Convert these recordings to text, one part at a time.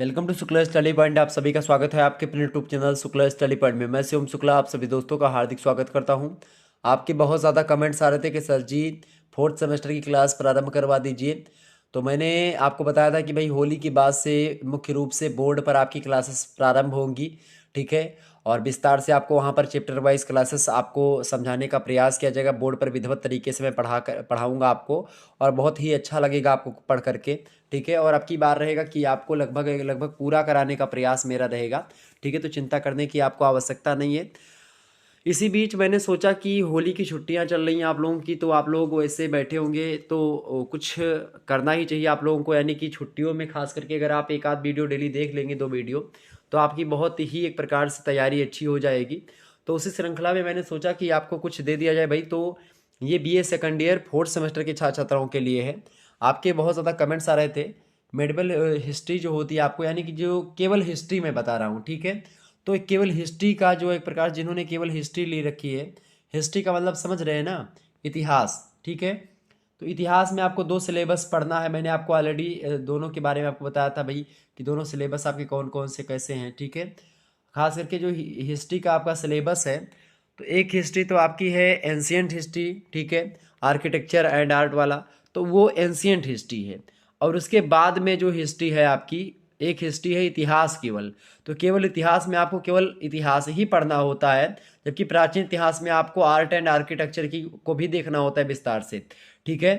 Welcome to Shukla study point. आप सभी का स्वागत है आपके अपने YouTube channel Shukla study point में। मैं शिवम शुक्ला आप सभी दोस्तों का हार्दिक स्वागत करता हूं। आपके बहुत ज़्यादा कमेंट्स आ रहे थे कि सर जी फोर्थ सेमेस्टर की क्लास प्रारंभ करवा दीजिए। तो मैंने आपको बताया था कि भाई होली के बाद से मुख्य रूप से बोर्ड पर आपकी क्लासेस प्रारंभ होंगी, ठीक है। और विस्तार से आपको वहाँ पर चैप्टर वाइज क्लासेस आपको समझाने का प्रयास किया जाएगा। बोर्ड पर विधिवत तरीके से मैं पढ़ाऊँगा आपको, और बहुत ही अच्छा लगेगा आपको पढ़ करके, ठीक है। और अब की बार रहेगा कि आपको लगभग लगभग पूरा कराने का प्रयास मेरा रहेगा, ठीक है। तो चिंता करने की आपको आवश्यकता नहीं है। इसी बीच मैंने सोचा कि होली की छुट्टियां चल रही हैं आप लोगों की, तो आप लोग वैसे बैठे होंगे तो कुछ करना ही चाहिए आप लोगों को। यानी कि छुट्टियों में खास करके अगर आप एक आध वीडियो डेली देख लेंगे, 2 वीडियो, तो आपकी बहुत ही एक प्रकार से तैयारी अच्छी हो जाएगी। तो उसी श्रृंखला में मैंने सोचा कि आपको कुछ दे दिया जाए भाई। तो ये BA second year fourth semester के छात्र छात्राओं के लिए है। आपके बहुत ज़्यादा कमेंट्स आ रहे थे मेडिकल हिस्ट्री जो होती है आपको, यानी कि जो केवल हिस्ट्री में बता रहा हूँ, ठीक है। तो एक केवल हिस्ट्री का जो एक प्रकार, जिन्होंने केवल हिस्ट्री ले रखी है, हिस्ट्री का मतलब समझ रहे हैं ना, इतिहास, ठीक है। तो इतिहास में आपको 2 सिलेबस पढ़ना है। मैंने आपको ऑलरेडी दोनों के बारे में आपको बताया था भाई कि दोनों सिलेबस आपके कौन कौन से कैसे हैं, ठीक है। खास करके जो हिस्ट्री का आपका सिलेबस है, तो एक हिस्ट्री तो आपकी है एंशियंट हिस्ट्री, ठीक है, आर्किटेक्चर एंड आर्ट वाला, तो वो एंशियंट हिस्ट्री है। और उसके बाद में जो हिस्ट्री है आपकी, एक हिस्ट्री है इतिहास केवल। तो केवल इतिहास में आपको केवल इतिहास ही पढ़ना होता है, जबकि प्राचीन इतिहास में आपको आर्ट एंड आर्किटेक्चर की को भी देखना होता है विस्तार से, ठीक है।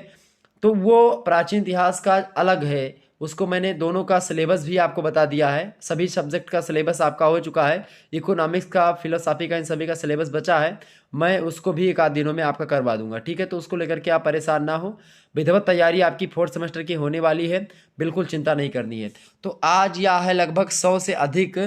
तो वो प्राचीन इतिहास का अलग है, उसको मैंने दोनों का सिलेबस भी आपको बता दिया है। सभी सब्जेक्ट का सिलेबस आपका हो चुका है। इकोनॉमिक्स का, फिलोसॉफी का, इन सभी का सिलेबस बचा है। मैं उसको भी एक आध दिनों में आपका करवा दूंगा, ठीक है। तो उसको लेकर के आप परेशान ना हो। विधिवत तैयारी आपकी फोर्थ सेमेस्टर की होने वाली है, बिल्कुल चिंता नहीं करनी है। तो आज यह है लगभग 100 से अधिक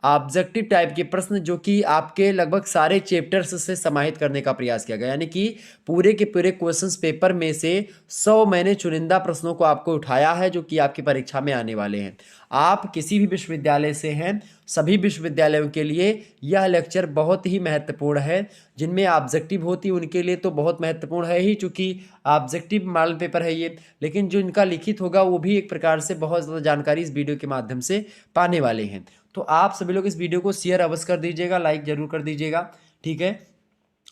ऑब्जेक्टिव टाइप के प्रश्न, जो कि आपके लगभग सारे चैप्टर्स से समाहित करने का प्रयास किया गया। यानी कि पूरे के पूरे क्वेश्चंस पेपर में से 100 मैंने चुनिंदा प्रश्नों को आपको उठाया है, जो कि आपकी परीक्षा में आने वाले हैं। आप किसी भी विश्वविद्यालय से हैं, सभी विश्वविद्यालयों के लिए यह लेक्चर बहुत ही महत्वपूर्ण है। जिनमें ऑब्जेक्टिव होती है उनके लिए तो बहुत महत्वपूर्ण है ही, चूंकि ऑब्जेक्टिव मॉडल पेपर है ये। लेकिन जो इनका लिखित होगा वो भी एक प्रकार से बहुत ज़्यादा जानकारी इस वीडियो के माध्यम से पाने वाले हैं। तो आप सभी लोग इस वीडियो को शेयर अवश्य कर दीजिएगा, लाइक जरूर कर दीजिएगा, ठीक है।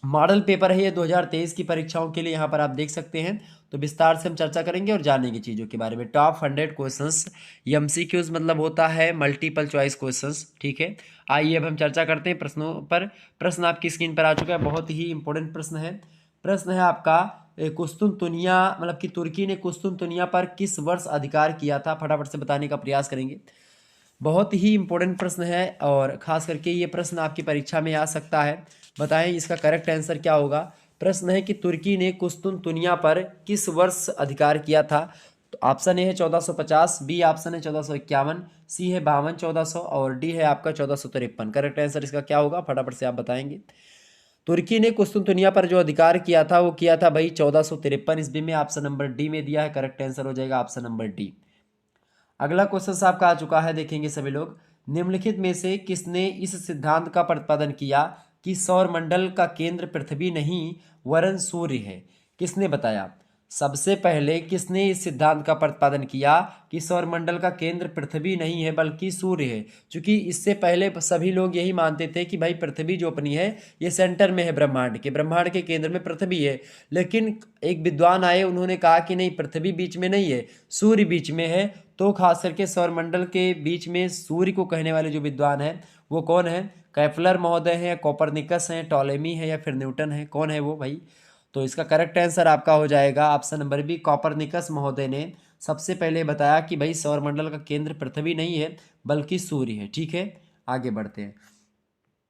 मॉडल पेपर है ये 2023 की परीक्षाओं के लिए, यहाँ पर आप देख सकते हैं। तो विस्तार से हम चर्चा करेंगे और जानेंगे चीज़ों के बारे में। टॉप 100 क्वेश्चंस, MCQs मतलब होता है मल्टीपल चॉइस क्वेश्चंस, ठीक है। आइए अब हम चर्चा करते हैं प्रश्नों पर। प्रश्न आपकी स्क्रीन पर आ चुका है, बहुत ही इंपॉर्टेंट प्रश्न है। प्रश्न है आपका, कुस्तुनतुनिया मतलब कि तुर्की ने कुस्तुनतुनिया पर किस वर्ष अधिकार किया था? फटाफट से बताने का प्रयास करेंगे। बहुत ही इंपॉर्टेंट प्रश्न है, और खास करके ये प्रश्न आपकी परीक्षा में आ सकता है। बताएं इसका करेक्ट आंसर क्या होगा। प्रश्न है कि तुर्की ने कुस्तुनतुनिया पर किस वर्ष अधिकार किया था? तो ऑप्शन ए है 1450, बी ऑप्शन है 1451, सी है 52 1400, और डी है आपका 1453। करेक्ट आंसर इसका क्या होगा, फटाफट से आप बताएंगे। तुर्की ने कुस्तुनतुनिया पर जो अधिकार किया था वो किया था भाई 1453 ईस्वी में। ऑप्शन नंबर डी में दिया है, करेक्ट आंसर हो जाएगा ऑप्शन नंबर डी। अगला क्वेश्चन आपका आ चुका है, देखेंगे सभी लोग। निम्नलिखित में से किसने इस सिद्धांत का प्रतिपादन किया कि सौर मंडल का केंद्र पृथ्वी नहीं वरन सूर्य है? किसने बताया? सबसे पहले किसने इस सिद्धांत का प्रतिपादन किया कि सौर मंडल का केंद्र पृथ्वी नहीं है बल्कि सूर्य है? क्योंकि इससे पहले सभी लोग यही मानते थे कि भाई पृथ्वी जो अपनी है ये सेंटर में है, ब्रह्मांड के केंद्र में पृथ्वी है। लेकिन एक विद्वान आए, उन्होंने कहा कि नहीं, पृथ्वी बीच में नहीं है, सूर्य बीच में है। तो खास करके सौरमंडल के बीच में सूर्य को कहने वाले जो विद्वान है वो कौन है? कैप्लर महोदय हैं, कोपरनिकस हैं, टॉलेमी है, या फिर न्यूटन है? कौन है वो भाई? तो इसका करेक्ट आंसर आपका हो जाएगा ऑप्शन नंबर बी। कोपरनिकस महोदय ने सबसे पहले बताया कि भाई सौरमंडल का केंद्र पृथ्वी नहीं है बल्कि सूर्य है, ठीक है। आगे बढ़ते हैं।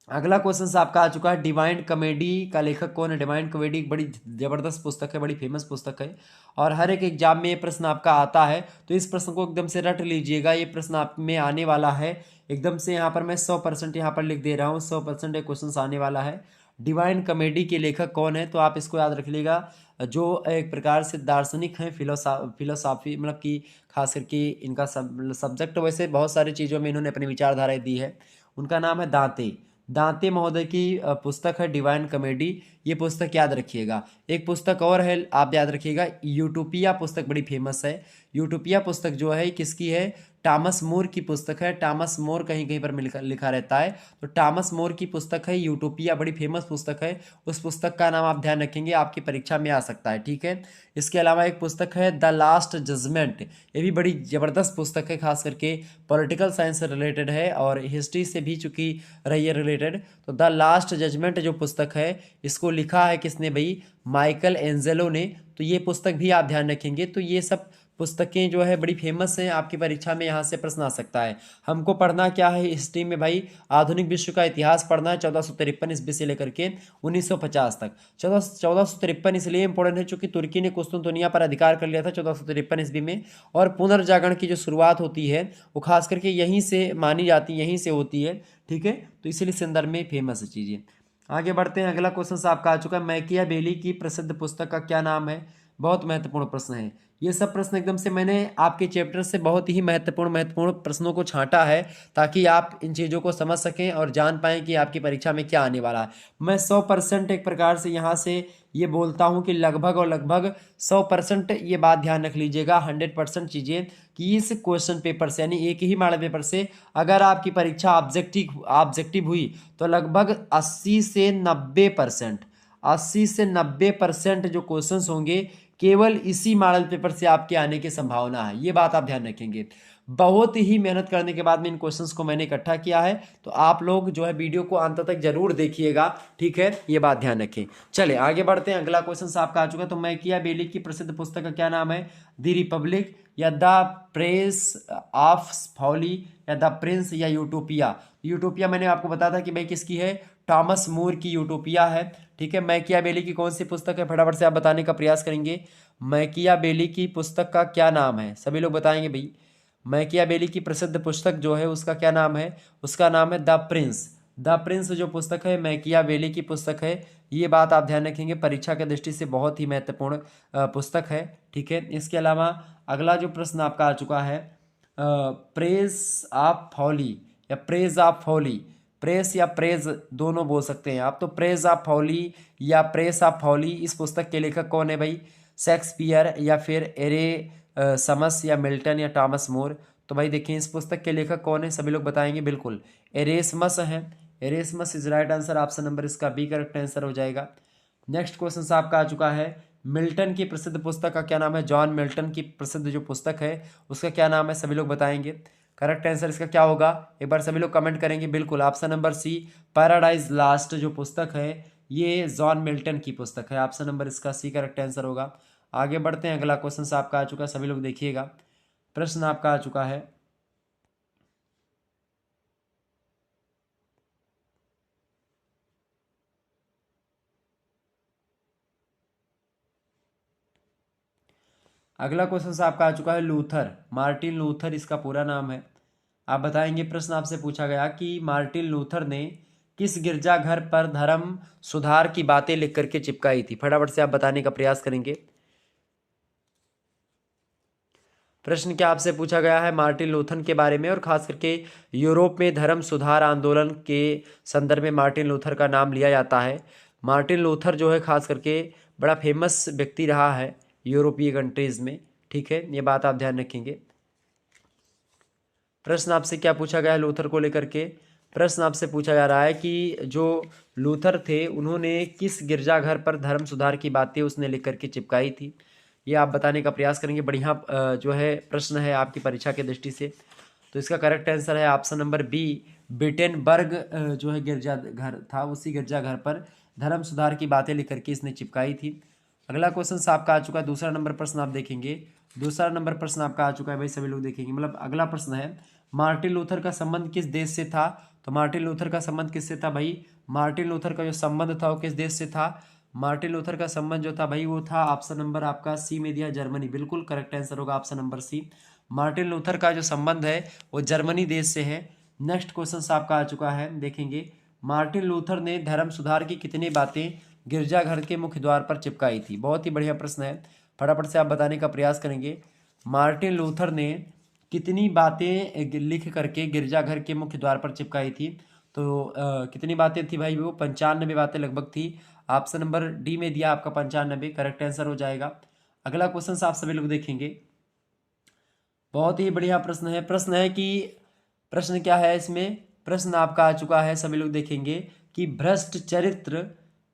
अगला क्वेश्चन आपका आ चुका है, डिवाइन कॉमेडी का लेखक कौन है? डिवाइन कॉमेडी एक बड़ी जबरदस्त पुस्तक है, बड़ी फेमस पुस्तक है, और हर एक एग्जाम में ये प्रश्न आपका आता है। तो इस प्रश्न को एकदम से रट लीजिएगा, ये प्रश्न आप में आने वाला है एकदम से। यहाँ पर मैं 100% यहाँ पर लिख दे रहा हूँ, 100% ये क्वेश्चन आने वाला है। डिवाइन कॉमेडी के लेखक कौन है? तो आप इसको याद रख लीजिएगा, जो एक प्रकार से दार्शनिक हैं, फिलोसॉफी मतलब कि खास करके इनका सब्जेक्ट वैसे बहुत सारी चीज़ों में इन्होंने अपनी विचारधाराएं दी है। उनका नाम है दांते। दांते महोदय की पुस्तक है डिवाइन कॉमेडी, ये पुस्तक याद रखिएगा। एक पुस्तक और है, आप याद रखिएगा, यूटोपिया पुस्तक बड़ी फेमस है। यूटोपिया पुस्तक जो है किसकी है, टॉमस मोर की पुस्तक है। टॉमस मोर कहीं कहीं पर लिखा रहता है, तो टॉमस मोर की पुस्तक है यूटोपिया, बड़ी फेमस पुस्तक है। उस पुस्तक का नाम आप ध्यान रखेंगे, आपकी परीक्षा में आ सकता है, ठीक है। इसके अलावा एक पुस्तक है द लास्ट जजमेंट, ये भी बड़ी ज़बरदस्त पुस्तक है, खास करके पॉलिटिकल साइंस से रिलेटेड है और हिस्ट्री से भी चूंकि रही है रिलेटेड। तो द लास्ट जजमेंट जो पुस्तक है, इसको लिखा है किसने भाई, माइकल एंजेलो ने। तो ये पुस्तक भी आप ध्यान रखेंगे। तो ये सब पुस्तकें जो है बड़ी फेमस हैं, आपकी परीक्षा में यहाँ से प्रश्न आ सकता है। हमको पढ़ना क्या है हिस्ट्री में भाई, आधुनिक विश्व का इतिहास पढ़ना है 1453 ईस्वी से लेकर के 1950 तक। 1453 इसलिए इंपॉर्टेंट है चूंकि तुर्की ने कुस्तुनतुनिया पर अधिकार कर लिया था 1453 ईस्वी में, और पुनर्जागरण की जो शुरुआत होती है वो खास करके यहीं से मानी जाती है, यहीं से होती है, ठीक है। तो इसीलिए संदर्भ में फेमस है चीज़ें। आगे बढ़ते हैं, अगला क्वेश्चन आपका आ चुका है, मैकियावेली की प्रसिद्ध पुस्तक का क्या नाम है। बहुत महत्वपूर्ण प्रश्न है ये सब प्रश्न, एकदम से मैंने आपके चैप्टर से बहुत ही महत्वपूर्ण प्रश्नों को छांटा है ताकि आप इन चीज़ों को समझ सकें और जान पाएं कि आपकी परीक्षा में क्या आने वाला है। मैं 100% एक प्रकार से यहाँ से ये बोलता हूँ कि लगभग और लगभग 100% ये बात ध्यान रख लीजिएगा, 100% चीज़ें कि इस क्वेश्चन पेपर से, यानी एक ही मॉडल पेपर से अगर आपकी परीक्षा ऑब्जेक्टिव हुई तो लगभग 80 से 90% जो क्वेश्चंस होंगे केवल इसी मॉडल पेपर से आपके आने की संभावना है। ये बात आप ध्यान रखेंगे। बहुत ही मेहनत करने के बाद में इन क्वेश्चंस को मैंने इकट्ठा किया है, तो आप लोग जो है वीडियो को अंत तक जरूर देखिएगा, ठीक है, ये बात ध्यान रखें। चले आगे बढ़ते हैं, अगला क्वेश्चन आपका आ चुका है। तो मैकियावेली की प्रसिद्ध पुस्तक का क्या नाम है, द रिपब्लिक या द प्रेस ऑफ फॉली या द प्रिंस या यूटोपिया। यूटोपिया मैंने आपको बताया था कि भाई किसकी है, टॉमस मोर की यूटोपिया है, ठीक है। मैकियावेली की कौन सी पुस्तक है, फटाफट से आप बताने का प्रयास करेंगे। मैकियावेली की पुस्तक का क्या नाम है, सभी लोग बताएंगे भाई। मैकियावेली की प्रसिद्ध पुस्तक जो है उसका क्या नाम है, उसका नाम है द प्रिंस। द प्रिंस जो पुस्तक है मैकियावेली की पुस्तक है, ये बात आप ध्यान रखेंगे, परीक्षा के दृष्टि से बहुत ही महत्वपूर्ण पुस्तक है, ठीक है। इसके अलावा अगला जो प्रश्न आपका आ चुका है, प्रेस ऑफ फॉली या प्रेज ऑफ फॉली, प्रेस या प्रेज दोनों बोल सकते हैं आप। तो प्रेज ऑफ फॉली या प्रेस ऑफ फॉली, इस पुस्तक के लेखक कौन है भाई, शेक्सपियर या फिर समस या मिल्टन या टॉमस मोर। तो भाई देखिए इस पुस्तक के लेखक कौन है, सभी लोग बताएंगे, बिल्कुल एरेस्मस है। Erasmus is right answer, option number इसका बी करेक्ट आंसर हो जाएगा। नेक्स्ट क्वेश्चन आपका आ चुका है, मिल्टन की प्रसिद्ध पुस्तक का क्या नाम है, जॉन मिल्टन की प्रसिद्ध जो पुस्तक है उसका क्या नाम है, सभी लोग बताएंगे। करेक्ट आंसर इसका क्या होगा, एक बार सभी लोग कमेंट करेंगे, बिल्कुल option number C, Paradise Lost जो पुस्तक है ये जॉन मिल्टन की पुस्तक है, ऑप्शन नंबर इसका सी करेक्ट आंसर होगा। आगे बढ़ते हैं, अगला क्वेश्चन आपका आ चुका है, सभी लोग देखिएगा, प्रश्न आपका आ चुका है, अगला क्वेश्चन आपका आ चुका है, लूथर, मार्टिन लूथर इसका पूरा नाम है। आप बताएंगे, प्रश्न आपसे पूछा गया कि मार्टिन लूथर ने किस गिरजाघर पर धर्म सुधार की बातें लिख करके चिपकाई थी, फटाफट से आप बताने का प्रयास करेंगे। प्रश्न क्या आपसे पूछा गया है, मार्टिन लूथर के बारे में, और खास करके यूरोप में धर्म सुधार आंदोलन के संदर्भ में मार्टिन लूथर का नाम लिया जाता है। मार्टिन लूथर जो है खास करके बड़ा फेमस व्यक्ति रहा है यूरोपीय कंट्रीज में, ठीक है, ये बात आप ध्यान रखेंगे। प्रश्न आपसे क्या पूछा गया है लूथर को लेकर के, प्रश्न आपसे पूछा जा रहा है कि जो लूथर थे उन्होंने किस गिरजाघर पर धर्म सुधार की बातें उसने लिख करके चिपकाई थी, ये आप बताने का प्रयास करेंगे। बढ़िया जो है प्रश्न है आपकी परीक्षा की दृष्टि से। तो इसका करेक्ट आंसर है ऑप्शन नंबर बी, विटेनबर्ग जो है गिरजाघर था, उसी गिरजाघर पर धर्म सुधार की बातें लिख करके इसने चिपकाई थी। अगला क्वेश्चन आपका आ चुका है, दूसरा नंबर प्रश्न आप देखेंगे, दूसरा नंबर प्रश्न आपका आ चुका है भाई, सभी लोग देखेंगे, मतलब अगला प्रश्न है, मार्टिन लूथर का संबंध किस देश से था। तो मार्टिन लूथर का संबंध किससे था भाई, मार्टिन लूथर का जो संबंध था वो किस देश से था, मार्टिन लूथर का संबंध जो था भाई वो था ऑप्शन नंबर आपका सी में दिया, जर्मनी, बिल्कुल करेक्ट आंसर होगा option number C. Martin Luther का जो संबंध है वो जर्मनी देश से है। नेक्स्ट क्वेश्चन आपका आ चुका है, देखेंगे, मार्टिन लूथर ने धर्म सुधार की कितनी बातें गिरजाघर के मुख्य द्वार पर चिपकाई थी, बहुत ही बढ़िया प्रश्न है, फटाफट से आप बताने का प्रयास करेंगे। मार्टिन लूथर ने कितनी बातें लिख करके गिरजाघर के मुख्य द्वार पर चिपकाई थी, तो कितनी बातें थी भाई, वो 95 बातें लगभग थी, ऑप्शन नंबर डी में दिया आपका 95 करेक्ट आंसर हो जाएगा। अगला क्वेश्चन आप सभी लोग देखेंगे, बहुत ही बढ़िया प्रश्न है। प्रश्न है कि प्रश्न क्या है इसमें, प्रश्न आपका आ चुका है, सभी लोग देखेंगे कि भ्रष्ट चरित्र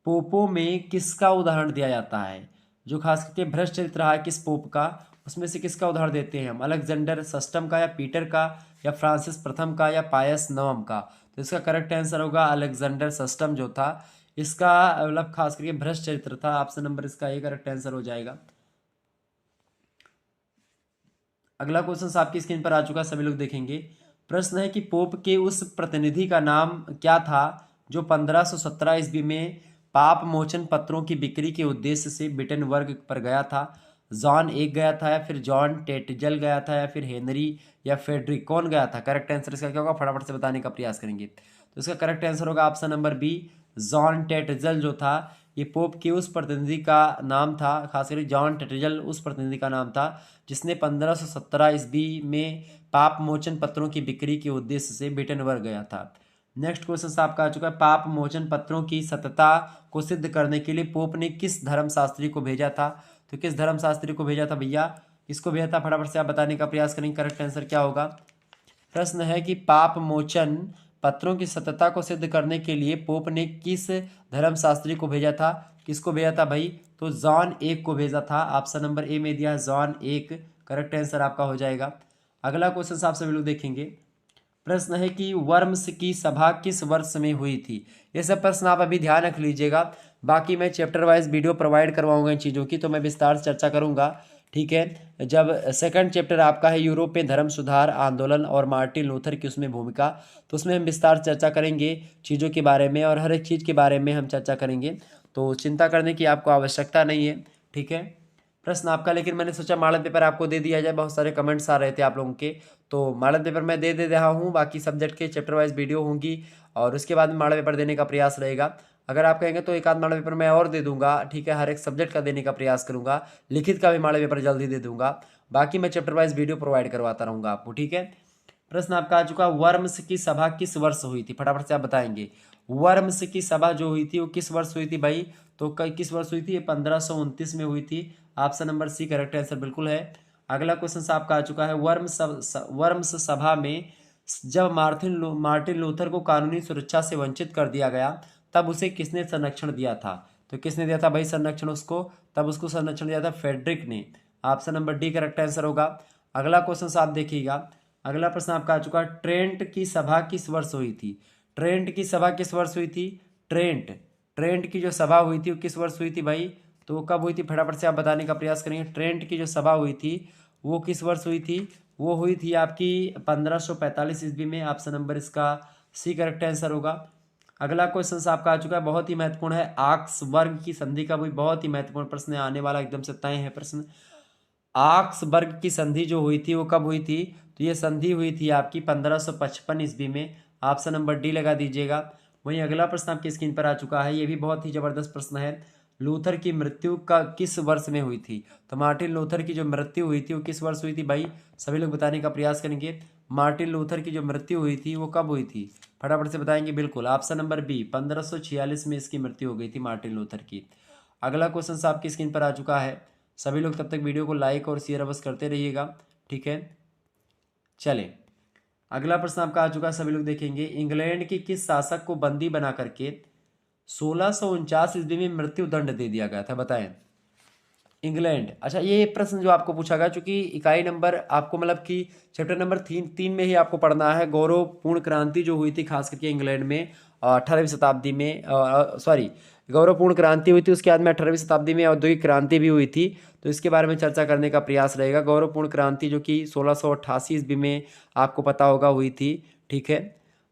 पोपों में किसका उदाहरण दिया जाता है। जो खास करके भ्रष्ट चरित्र रहा है किस पोप का, उसमें से किसका उदाहरण देते हैं हम, अलेक्जेंडर सष्टम का या पीटर का या फ्रांसिस प्रथम का या पायस नवम का। तो इसका करेक्ट आंसर होगा अलेक्जेंडर सष्टम जो था, इसका मतलब खास करके भ्रष्ट चरित्र था। ऑप्शन नंबर इसका ए करेक्ट आंसर हो जाएगा। अगला क्वेश्चन आपकी स्क्रीन पर आ चुका है, सभी लोग देखेंगे। प्रश्न है कि पोप के उस प्रतिनिधि का नाम क्या था जो 1517 ईस्वी में पाप मोचन पत्रों की बिक्री के उद्देश्य से बिटनबर्ग पर गया था। जॉन एक गया था, या फिर जॉन टेटजल गया था, या फिर हेनरी या फेडरिक, कौन गया था? करेक्ट आंसर इसका क्या होगा, फटाफट से बताने का प्रयास करेंगे। तो इसका करेक्ट आंसर होगा ऑप्शन नंबर बी, जॉन टेटजल जो था ये पोप के उस प्रतिनिधि का नाम था। खासकर जॉन टेटजल उस प्रतिनिधि का नाम था जिसने 1517 ईस्वी में पाप मोचन पत्रों की बिक्री के उद्देश्य से बिटनबर्ग गया था। नेक्स्ट क्वेश्चन आपका आ चुका है, पाप मोचन पत्रों की सत्यता को सिद्ध करने के लिए पोप ने किस धर्मशास्त्री को भेजा था? तो किस धर्मशास्त्री को भेजा था भैया, किसको भेजा था? फटाफट से आप बताने का प्रयास करेंगे, करेक्ट आंसर क्या होगा। प्रश्न है कि पाप मोचन पत्रों की सत्यता को सिद्ध करने के लिए पोप ने किस धर्मशास्त्री को भेजा था? किसको भेजा था भाई? तो जॉन एक को भेजा था। ऑप्शन नंबर ए में दिया है जॉन एक, करेक्ट आंसर आपका हो जाएगा। अगला क्वेश्चन आप सभी लोग देखेंगे। प्रश्न है कि वर्म्स की सभा किस वर्ष में हुई थी? ये सब प्रश्न आप अभी ध्यान रख लीजिएगा, बाकी मैं चैप्टर वाइज वीडियो प्रोवाइड करवाऊंगा इन चीज़ों की, तो मैं विस्तार से चर्चा करूंगा। ठीक है, जब सेकंड चैप्टर आपका है यूरोप में धर्म सुधार आंदोलन और मार्टिन लूथर की उसमें भूमिका, तो उसमें हम विस्तार से चर्चा करेंगे चीज़ों के बारे में, और हर एक चीज़ के बारे में हम चर्चा करेंगे, तो चिंता करने की आपको आवश्यकता नहीं है। ठीक है, प्रश्न आपका, लेकिन मैंने सोचा मॉडल पेपर आपको दे दिया जाए, बहुत सारे कमेंट्स आ रहे थे आप लोगों के, तो मॉडल पेपर मैं दे रहा हूँ। बाकी सब्जेक्ट के चैप्टर वाइज वीडियो होंगी और उसके बाद में मॉडल पेपर देने का प्रयास रहेगा। अगर आप कहेंगे तो एक आध मॉडल पेपर मैं और दे दूंगा। ठीक है, हर एक सब्जेक्ट का देने का प्रयास करूंगा, लिखित का भी मॉडल पेपर जल्दी दे दूंगा। बाकी मैं चैप्टर वाइज वीडियो प्रोवाइड करवाता रहूंगा आपको। ठीक है, प्रश्न आपका आ चुका, वर्म्स की सभा किस वर्ष हुई थी? फटाफट से आप बताएंगे। वर्म्स की सभा जो हुई थी वो किस वर्ष हुई थी भाई? तो किस वर्ष हुई थी? ये 1529 में हुई थी। Option number C correct answer बिल्कुल है। अगला क्वेश्चन आपका आ चुका है, वर्म्स सभा में जब मार्टिन लूथर को कानूनी सुरक्षा से वंचित कर दिया गया तब उसे किसने संरक्षण दिया था? तो किसने दिया था भाई संरक्षण उसको? तब उसको संरक्षण दिया था फेडरिक ने। Option number D correct answer होगा। अगला क्वेश्चन आप देखिएगा, अगला प्रश्न आपका आ चुका है, ट्रेंट की सभा किस वर्ष हुई थी? ट्रेंट की सभा किस वर्ष हुई थी? ट्रेंट की जो सभा हुई थी वो किस वर्ष हुई थी भाई? तो वो कब हुई थी? फटाफट से आप बताने का प्रयास करेंगे। ट्रेंट की जो सभा हुई थी वो किस वर्ष हुई थी? वो हुई थी आपकी 1545 ईस्वी में। ऑप्शन नंबर इसका सी करेक्ट आंसर होगा। अगला क्वेश्चन आपका आ चुका है, बहुत ही महत्वपूर्ण है, आक्सबर्ग की संधि का भी बहुत ही महत्वपूर्ण प्रश्न है, आने वाला एकदम से तय है प्रश्न। आक्सबर्ग की संधि जो हुई थी वो कब हुई थी? तो ये संधि हुई थी आपकी 1555 ईस्वी में। ऑप्शन नंबर डी लगा दीजिएगा। वहीं अगला प्रश्न आपकी स्क्रीन पर आ चुका है, ये भी बहुत ही जबरदस्त प्रश्न है, लूथर की मृत्यु का किस वर्ष में हुई थी? तो मार्टिन लूथर की जो मृत्यु हुई थी वो किस वर्ष हुई थी भाई? सभी लोग बताने का प्रयास करेंगे। मार्टिन लूथर की जो मृत्यु हुई थी वो कब हुई थी? फटाफट से बताएंगे। बिल्कुल ऑप्शन नंबर बी, 1546 में इसकी मृत्यु हो गई थी मार्टिन लूथर की। अगला क्वेश्चन आपकी स्क्रीन पर आ चुका है, सभी लोग तब तक वीडियो को लाइक और शेयर अवश्य करते रहिएगा। ठीक है, चलें अगला प्रश्न आपका आ चुका है, सभी लोग देखेंगे। इंग्लैंड के किस शासक को बंदी बना करके 1649 ईस्वी में मृत्यु दंड दे दिया गया था? बताएं। इंग्लैंड, अच्छा ये प्रश्न जो आपको पूछा गया, चूंकि इकाई नंबर आपको मतलब कि चैप्टर नंबर तीन में ही आपको पढ़ना है, गौरवपूर्ण क्रांति जो हुई थी खास करके इंग्लैंड में 18वीं शताब्दी में, सॉरी गौरवपूर्ण क्रांति हुई थी, उसके बाद में 18वीं शताब्दी में औद्योगिक क्रांति भी हुई थी, तो इसके बारे में चर्चा करने का प्रयास रहेगा। गौरवपूर्ण क्रांति जो कि 1688 ईस्वी में आपको पता होगा हुई थी। ठीक है,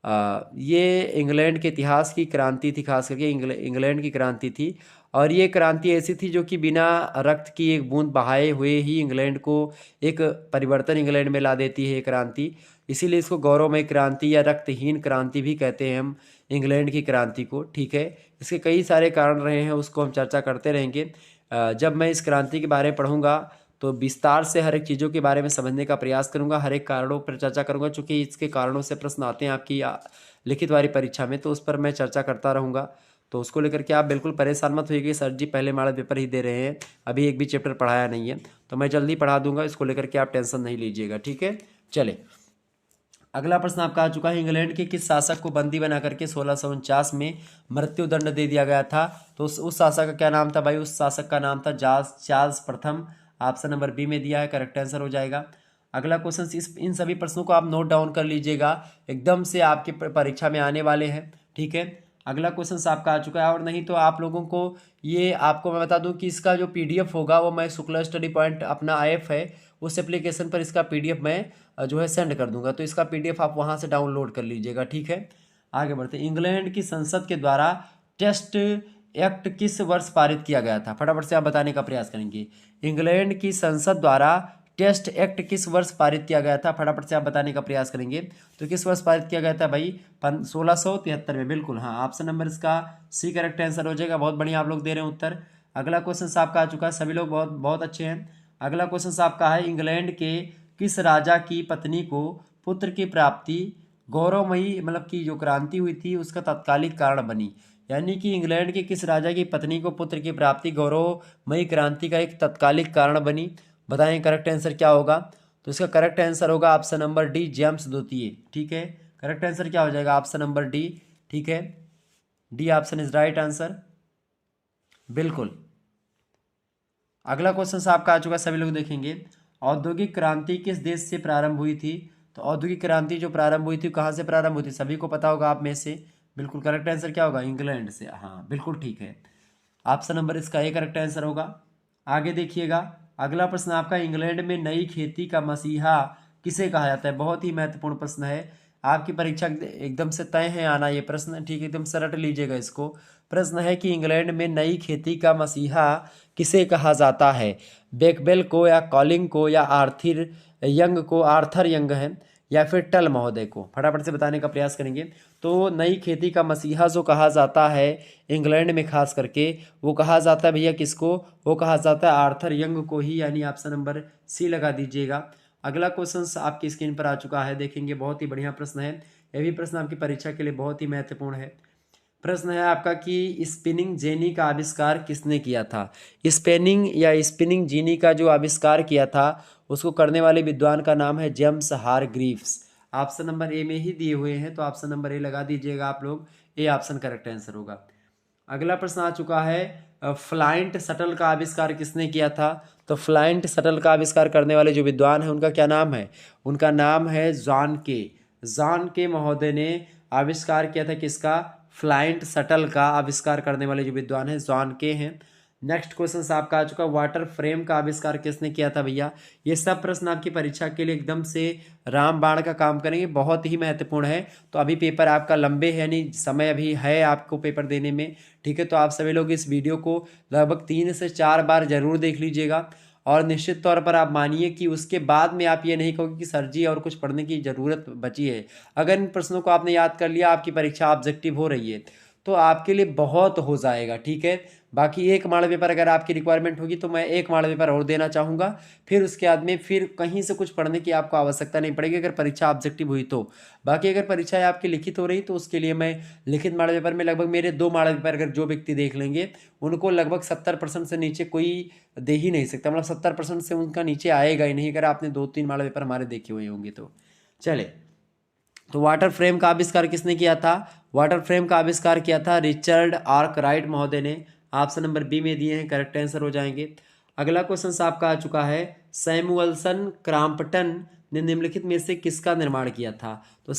ये इंग्लैंड के इतिहास की क्रांति थी, खास करके इंग्लैंड की क्रांति थी, और ये क्रांति ऐसी थी जो कि बिना रक्त की एक बूंद बहाए हुए ही इंग्लैंड को एक परिवर्तन इंग्लैंड में ला देती है ये क्रांति। इसीलिए इसको गौरवमय क्रांति या रक्तहीन क्रांति भी कहते हैं हम इंग्लैंड की क्रांति को। ठीक है, इसके कई सारे कारण रहे हैं, उसको हम चर्चा करते रहेंगे। जब मैं इस क्रांति के बारे में पढ़ूंगा तो विस्तार से हर एक चीज़ों के बारे में समझने का प्रयास करूंगा, हर एक कारणों पर चर्चा करूंगा, चूँकि इसके कारणों से प्रश्न आते हैं आपकी लिखित वाली परीक्षा में, तो उस पर मैं चर्चा करता रहूँगा। तो उसको लेकर के आप बिल्कुल परेशान मत होइए कि सर जी पहले मॉडल पेपर ही दे रहे हैं, अभी एक भी चैप्टर पढ़ाया नहीं है। तो मैं जल्दी पढ़ा दूंगा, इसको लेकर के आप टेंशन नहीं लीजिएगा, ठीक है। चले, अगला प्रश्न आपका आ चुका है, इंग्लैंड के किस शासक को बंदी बना करके 1649 में मृत्युदंड दे दिया गया था? तो उस शासक का क्या नाम था भाई? उस शासक का नाम था चार्ल्स प्रथम। ऑप्शन नंबर बी में दिया है, करेक्ट आंसर हो जाएगा। अगला क्वेश्चन, इस इन सभी प्रश्नों को आप नोट डाउन कर लीजिएगा, एकदम से आपके परीक्षा में आने वाले हैं, ठीक है। अगला क्वेश्चन आपका आ चुका है, और नहीं तो आप लोगों को ये आपको मैं बता दूं कि इसका जो पीडीएफ होगा वो मैं शुक्ला स्टडी पॉइंट अपना ऐप है उस एप्लीकेशन पर इसका पीडीएफ मैं जो है सेंड कर दूंगा, तो इसका पीडीएफ आप वहां से डाउनलोड कर लीजिएगा, ठीक है। आगे बढ़ते, इंग्लैंड की संसद के द्वारा टेस्ट एक्ट किस वर्ष पारित किया गया था? फटाफट से आप बताने का प्रयास करेंगे। इंग्लैंड की संसद द्वारा टेस्ट एक्ट किस वर्ष पारित किया गया था? फटाफट से आप बताने का प्रयास करेंगे। तो किस वर्ष पारित किया गया था भाई? 1673 में, बिल्कुल हाँ, ऑप्शन नंबर इसका सी करेक्ट आंसर हो जाएगा। बहुत बढ़िया आप लोग दे रहे हैं उत्तर। अगला क्वेश्चन आपका आ चुका है, सभी लोग बहुत बहुत अच्छे हैं। अगला क्वेश्चन आपका है, इंग्लैंड के किस राजा की पत्नी को पुत्र की प्राप्ति गौरवमयी मतलब की जो क्रांति हुई थी उसका तत्कालिक कारण बनी? यानी कि इंग्लैंड के किस राजा की पत्नी को पुत्र की प्राप्ति गौरवमयी क्रांति का एक तत्कालिक कारण बनी? बताएं करेक्ट आंसर क्या होगा? तो इसका करेक्ट आंसर होगा ऑप्शन नंबर डी, जेम्स द्वितीय, ठीक है। करेक्ट आंसर क्या हो जाएगा? ऑप्शन नंबर डी, ठीक है। D option is right answer, बिल्कुल। अगला क्वेश्चन आपका आ चुका, सभी लोग देखेंगे, औद्योगिक क्रांति किस देश से प्रारंभ हुई थी? तो औद्योगिक क्रांति जो प्रारंभ हुई थी कहाँ से प्रारंभ हुई थी? सभी को पता होगा आप में से, बिल्कुल करेक्ट आंसर क्या होगा? इंग्लैंड से, हाँ बिल्कुल ठीक है। ऑप्शन नंबर इसका ए करेक्ट आंसर होगा। आगे देखिएगा, अगला प्रश्न आपका, इंग्लैंड में नई खेती का मसीहा किसे कहा जाता है? बहुत ही महत्वपूर्ण प्रश्न है, आपकी परीक्षा एकदम से तय है आना ये प्रश्न, ठीक है, एकदम से रट लीजिएगा इसको। प्रश्न है कि इंग्लैंड में नई खेती का मसीहा किसे कहा जाता है? बेकवेल को, या कॉलिंग को, या आर्थर यंग है, या फिर टल महोदय को? फटाफट से बताने का प्रयास करेंगे। तो नई खेती का मसीहा जो कहा जाता है इंग्लैंड में खास करके, वो कहा जाता है भैया किसको? वो कहा जाता है आर्थर यंग को ही, यानी ऑप्शन नंबर सी लगा दीजिएगा। अगला क्वेश्चन आपकी स्क्रीन पर आ चुका है, देखेंगे, बहुत ही बढ़िया प्रश्न है, यह भी प्रश्न आपकी परीक्षा के लिए बहुत ही महत्वपूर्ण है। प्रश्न है आपका कि स्पिनिंग जेनी का आविष्कार किसने किया था? स्पिनिंग जेनी का जो आविष्कार किया था उसको करने वाले विद्वान का नाम है James Hargreaves. Option number A में ही दिए हुए हैं, तो ऑप्शन नंबर ए लगा दीजिएगा आप लोग, ए ऑप्शन करेक्ट आंसर होगा। अगला प्रश्न आ चुका है, फ्लाइंट शटल का आविष्कार किसने किया था? तो फ्लाइंट शटल का आविष्कार करने वाले जो विद्वान है उनका क्या नाम है? उनका नाम है जॉन के महोदय ने आविष्कार किया था किसका? फ्लाइंट शटल का आविष्कार करने वाले जो विद्वान हैं जॉन के हैं। नेक्स्ट क्वेश्चन आपका आ चुका, वाटर फ्रेम का आविष्कार किसने किया था भैया? ये सब प्रश्न आपकी परीक्षा के लिए एकदम से रामबाण का काम करेंगे, बहुत ही महत्वपूर्ण है। तो अभी पेपर आपका लंबे है, यानी समय अभी है आपको पेपर देने में, ठीक है। तो आप सभी लोग इस वीडियो को लगभग 3 से 4 बार जरूर देख लीजिएगा, और निश्चित तौर पर आप मानिए कि उसके बाद में आप ये नहीं कहोगे कि सर जी और कुछ पढ़ने की ज़रूरत बची है। अगर इन प्रश्नों को आपने याद कर लिया, आपकी परीक्षा ऑब्जेक्टिव हो रही है, तो आपके लिए बहुत हो जाएगा, ठीक है। बाकी एक मॉडल पेपर अगर आपकी रिक्वायरमेंट होगी तो मैं एक मॉडल पेपर और देना चाहूँगा, फिर उसके बाद में फिर कहीं से कुछ पढ़ने की आपको आवश्यकता नहीं पड़ेगी अगर परीक्षा ऑब्जेक्टिव हुई तो। बाकी अगर परीक्षाएं आपकी लिखित हो रही तो उसके लिए मैं लिखित मॉडल पेपर में लगभग मेरे 2 मॉडल पेपर अगर जो व्यक्ति देख लेंगे उनको लगभग 70% से नीचे कोई दे ही नहीं सकता, मतलब 70% से उनका नीचे आएगा ही नहीं अगर आपने 2-3 मॉडल पेपर हमारे देखे हुए होंगे तो। चले, तो वाटर फ्रेम का आविष्कार किसने किया था? वाटर फ्रेम का आविष्कार किया था रिचर्ड आर्कराइट महोदय ने। ऑप्शन नंबर बी में दिए हैं, करेक्ट आंसर हो जाएंगे। अगला क्वेश्चन आपका आ चुका है, सैमुअल्सन क्रॉम्पटन ने निम्नलिखित में से किसका निर्माण किया था? तो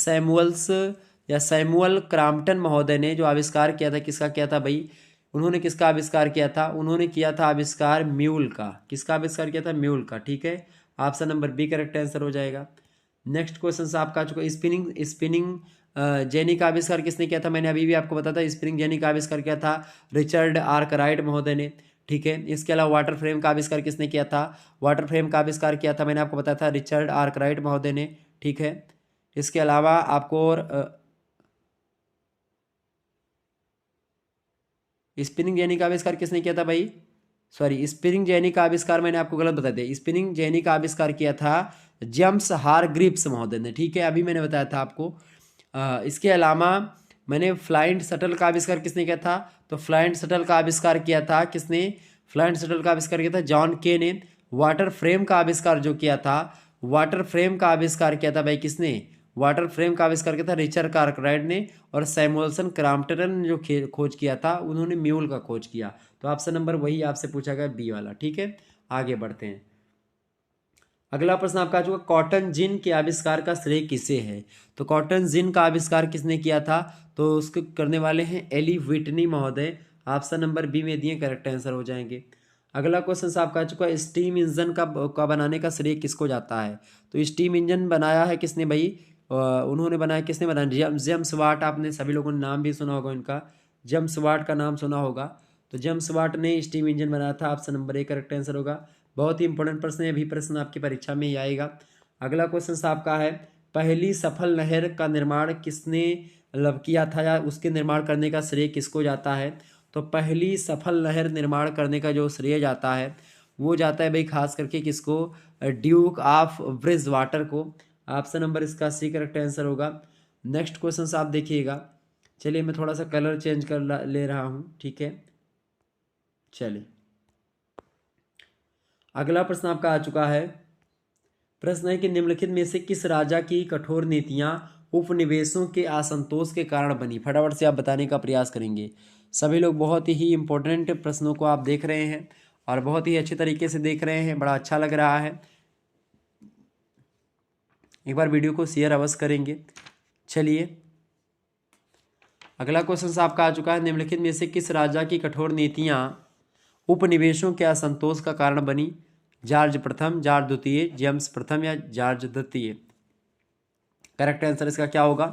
सैमुअल क्रॉम्पटन महोदय ने जो आविष्कार किया था किसका किया था भाई? उन्होंने किसका आविष्कार किया था? उन्होंने किया था आविष्कार म्यूल का। किसका आविष्कार किया था? म्यूल का, ठीक है। Option number B correct answer हो जाएगा। नेक्स्ट क्वेश्चन आपका आ चुका, स्पिनिंग जेनी का आविष्कार किसने किया था? मैंने अभी भी आपको बताया था, स्प्रिंग जेनी का आविष्कार किया था रिचर्ड आर्कराइट महोदय ने, ठीक है। इसके अलावा वाटर फ्रेम का आविष्कार किसने किया था? वाटर फ्रेम का आविष्कार किया था, मैंने आपको बताया था, रिचर्ड आर्कराइट महोदय ने, ठीक है। इसके अलावा आपको और स्पिनिंग जेनी का आविष्कार किसने किया था भाई? सॉरी, स्पिनिंग जेनी का आविष्कार मैंने आपको गलत बता दिया। स्पिनिंग जेनी का आविष्कार किया था जेम्स हारग्रीव्स महोदय ने, ठीक है, अभी मैंने बताया था आपको। इसके अलावा मैंने फ्लाइंट शटल का आविष्कार किसने किया था? तो फ्लाइंट शटल का आविष्कार किया था किसने? फ्लाइंट शटल का आविष्कार किया था जॉन के ने। वाटर फ्रेम का आविष्कार जो किया था, वाटर फ्रेम का आविष्कार किया था भाई किसने? वाटर फ्रेम का आविष्कार किया था रिचर्ड कार्कराइट ने। और सैमुअल्सन क्रॉम्पटन ने जो खोज किया था, उन्होंने म्यूल का खोज किया। तो ऑप्शन नंबर वही आपसे पूछा गया, बी वाला। ठीक है, आगे बढ़ते हैं। अगला प्रश्न आपका आ चुका, कॉटन जिन के आविष्कार का श्रेय किसे है? तो कॉटन जिन का आविष्कार किसने किया था? तो उसको करने वाले हैं एली व्हिटनी महोदय। ऑप्शन नंबर बी में दिए, करेक्ट आंसर हो जाएंगे। अगला क्वेश्चन आपका आ चुका है, स्टीम इंजन का बनाने का श्रेय किसको जाता है? तो स्टीम इंजन बनाया है किसने भाई? उन्होंने बनाया, किसने बनाया? James Watt. आपने सभी लोगों ने नाम भी सुना होगा इनका, जेम्स वाट का नाम सुना होगा। तो जेम्स वाट ने स्टीम इंजन बनाया था। Option number A correct answer होगा। बहुत ही इंपॉर्टेंट प्रश्न है, अभी प्रश्न आपकी परीक्षा में ही आएगा। अगला क्वेश्चन आपका है, पहली सफल नहर का निर्माण किसने किया था, या उसके निर्माण करने का श्रेय किसको जाता है? तो पहली सफल नहर निर्माण करने का जो श्रेय जाता है, वो जाता है भाई खास करके किसको? ड्यूक ऑफ ब्रिज वाटर को। ऑप्शन नंबर इसका सी करेक्ट आंसर होगा। नेक्स्ट क्वेश्चन आप देखिएगा। चलिए मैं थोड़ा सा कलर चेंज कर ले रहा हूँ, ठीक है। चलिए अगला प्रश्न आपका आ चुका है। प्रश्न है कि निम्नलिखित में से किस राजा की कठोर नीतियां उपनिवेशों के असंतोष के कारण बनी? फटाफट से आप बताने का प्रयास करेंगे। सभी लोग बहुत ही इंपॉर्टेंट प्रश्नों को आप देख रहे हैं और बहुत ही अच्छे तरीके से देख रहे हैं, बड़ा अच्छा लग रहा है। एक बार वीडियो को शेयर अवश्य करेंगे। चलिए अगला क्वेश्चन आपका आ चुका है, निम्नलिखित में से किस राजा की कठोर नीतियां उपनिवेशों के असंतोष का कारण बनी? जॉर्ज प्रथम, जॉर्ज द्वितीय, जेम्स प्रथम या जॉर्ज द्वितीय? करेक्ट आंसर इसका क्या होगा?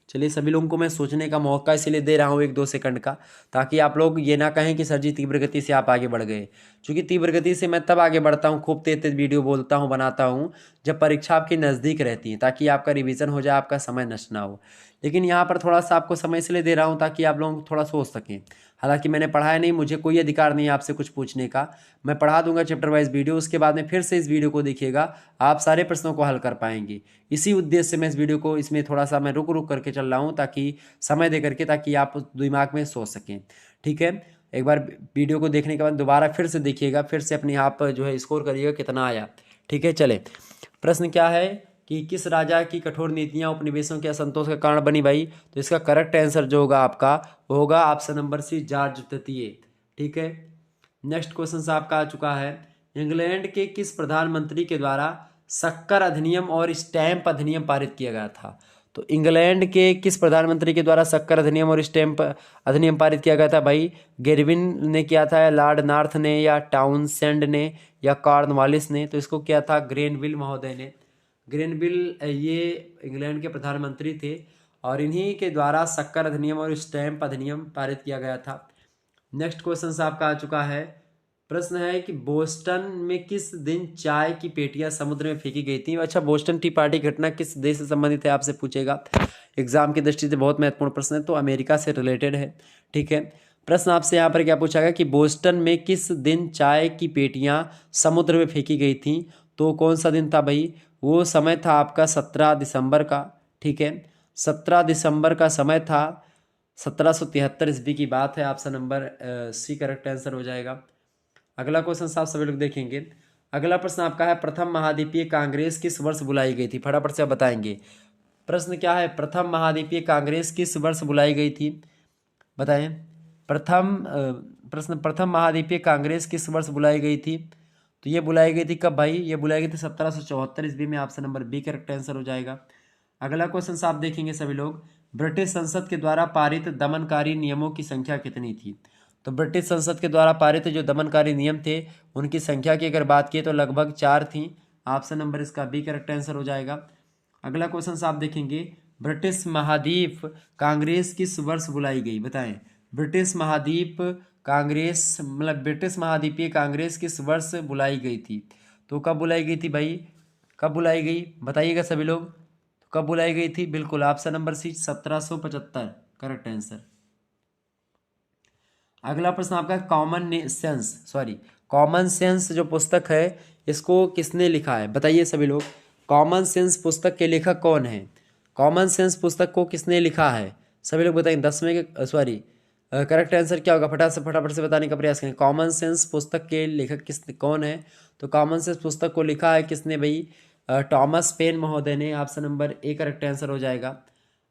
चलिए सभी लोगों को मैं सोचने का मौका इसलिए दे रहा हूँ 1-2 सेकंड का, ताकि आप लोग ये ना कहें कि सर जी तीव्र गति से आप आगे बढ़ गए। क्योंकि तीव्र गति से मैं तब आगे बढ़ता हूँ, खूब तेज तेज वीडियो बोलता हूँ, बनाता हूँ, जब परीक्षा आपकी नज़दीक रहती है, ताकि आपका रिवीजन हो जाए, आपका समय नष्ट ना हो। लेकिन यहाँ पर थोड़ा सा आपको समय इसलिए दे रहा हूँ ताकि आप लोग थोड़ा सोच सकें। हालांकि मैंने पढ़ाया नहीं, मुझे कोई अधिकार नहीं है आपसे कुछ पूछने का। मैं पढ़ा दूंगा चैप्टर वाइज वीडियो, उसके बाद में फिर से इस वीडियो को देखिएगा, आप सारे प्रश्नों को हल कर पाएंगे। इसी उद्देश्य से मैं इस वीडियो को इसमें थोड़ा सा मैं रुक रुक करके चल रहा हूँ, ताकि समय दे करके, ताकि आप दिमाग में सोच सकें। ठीक है, एक बार वीडियो को देखने के बाद दोबारा फिर से देखिएगा, फिर से अपने आप जो है स्कोर करिएगा कितना आया। ठीक है, चले प्रश्न क्या है कि किस राजा की कठोर नीतियां उपनिवेशों के असंतोष का कारण बनी भाई? तो इसका करेक्ट आंसर जो होगा आपका, वो होगा ऑप्शन नंबर सी, जॉर्ज तृतीय। ठीक है, नेक्स्ट क्वेश्चन आपका आ चुका है, इंग्लैंड के किस प्रधानमंत्री के द्वारा शक्कर अधिनियम और स्टैंप अधिनियम पारित किया गया था? तो इंग्लैंड के किस प्रधानमंत्री के द्वारा शक्कर अधिनियम और स्टैंप अधिनियम पारित किया गया था भाई? गेरविन ने किया था, या लॉर्ड नॉर्थ ने, या टाउनसेंड ने, या कॉर्नवालिस ने? तो इसको किया था ग्रेनविल महोदय ने। ग्रेनविल ये इंग्लैंड के प्रधानमंत्री थे और इन्हीं के द्वारा शक्कर अधिनियम और स्टैंप अधिनियम पारित किया गया था। नेक्स्ट क्वेश्चन आपका आ चुका है, प्रश्न है कि बोस्टन में किस दिन चाय की पेटियां समुद्र में फेंकी गई थी? अच्छा, बोस्टन टी पार्टी घटना किस देश से संबंधित है आपसे पूछेगा, एग्जाम की दृष्टि से बहुत महत्वपूर्ण प्रश्न है, तो अमेरिका से रिलेटेड है। ठीक है, प्रश्न आपसे यहाँ पर क्या पूछा गया कि बोस्टन में किस दिन चाय की पेटियां समुद्र में फेंकी गई थी? तो कौन सा दिन था भाई? वो समय था आपका 17 दिसंबर का। ठीक है, 17 दिसंबर का समय था, 1773 ईस्वी की बात है। Option number C correct answer हो जाएगा। अगला क्वेश्चन आप सभी लोग देखेंगे। अगला प्रश्न आपका है, प्रथम महाद्वीपीय कांग्रेस किस वर्ष बुलाई गई थी? फटाफट से आप बताएंगे। प्रश्न क्या है, प्रथम महाद्वीपीय कांग्रेस किस वर्ष बुलाई गई थी? बताएं। प्रथम महाद्वीपीय कांग्रेस किस वर्ष बुलाई गई थी? तो ये बुलाई गई थी कब भाई? ये बुलाई गई थी 1774 ईस्वी में। Option number B correct answer हो जाएगा। अगला क्वेश्चन आप देखेंगे सभी लोग, ब्रिटिश संसद के द्वारा पारित दमनकारी नियमों की संख्या कितनी थी? तो ब्रिटिश संसद के द्वारा पारित जो दमनकारी नियम थे, उनकी संख्या की अगर बात की तो लगभग 4 थी। ऑप्शन नंबर इसका बी करेक्ट आंसर हो जाएगा। अगला क्वेश्चन आप देखेंगे, ब्रिटिश महाद्वीप कांग्रेस किस वर्ष बुलाई गई? बताएं। ब्रिटिश महाद्वीप कांग्रेस मतलब ब्रिटिश महाद्वीपीय कांग्रेस किस वर्ष बुलाई गई थी? तो कब बुलाई गई थी भाई? कब बुलाई गई बताइएगा सभी लोग। तो कब बुलाई गई थी? बिल्कुल option number C, 1775 correct answer. अगला प्रश्न आपका कॉमन सेंस जो पुस्तक है, इसको किसने लिखा है? बताइए सभी लोग, कॉमन सेंस पुस्तक के लेखक कौन है? कॉमन सेंस पुस्तक को किसने लिखा है? सभी लोग बताएंगे 10वें के सॉरी करेक्ट आंसर क्या होगा, फटाफट से बताने का प्रयास करें। कॉमन सेंस पुस्तक के लेखक कौन है? तो कॉमन सेंस पुस्तक को लिखा है किसने भाई? टॉमस पेन महोदय ने। Option number A correct answer हो जाएगा।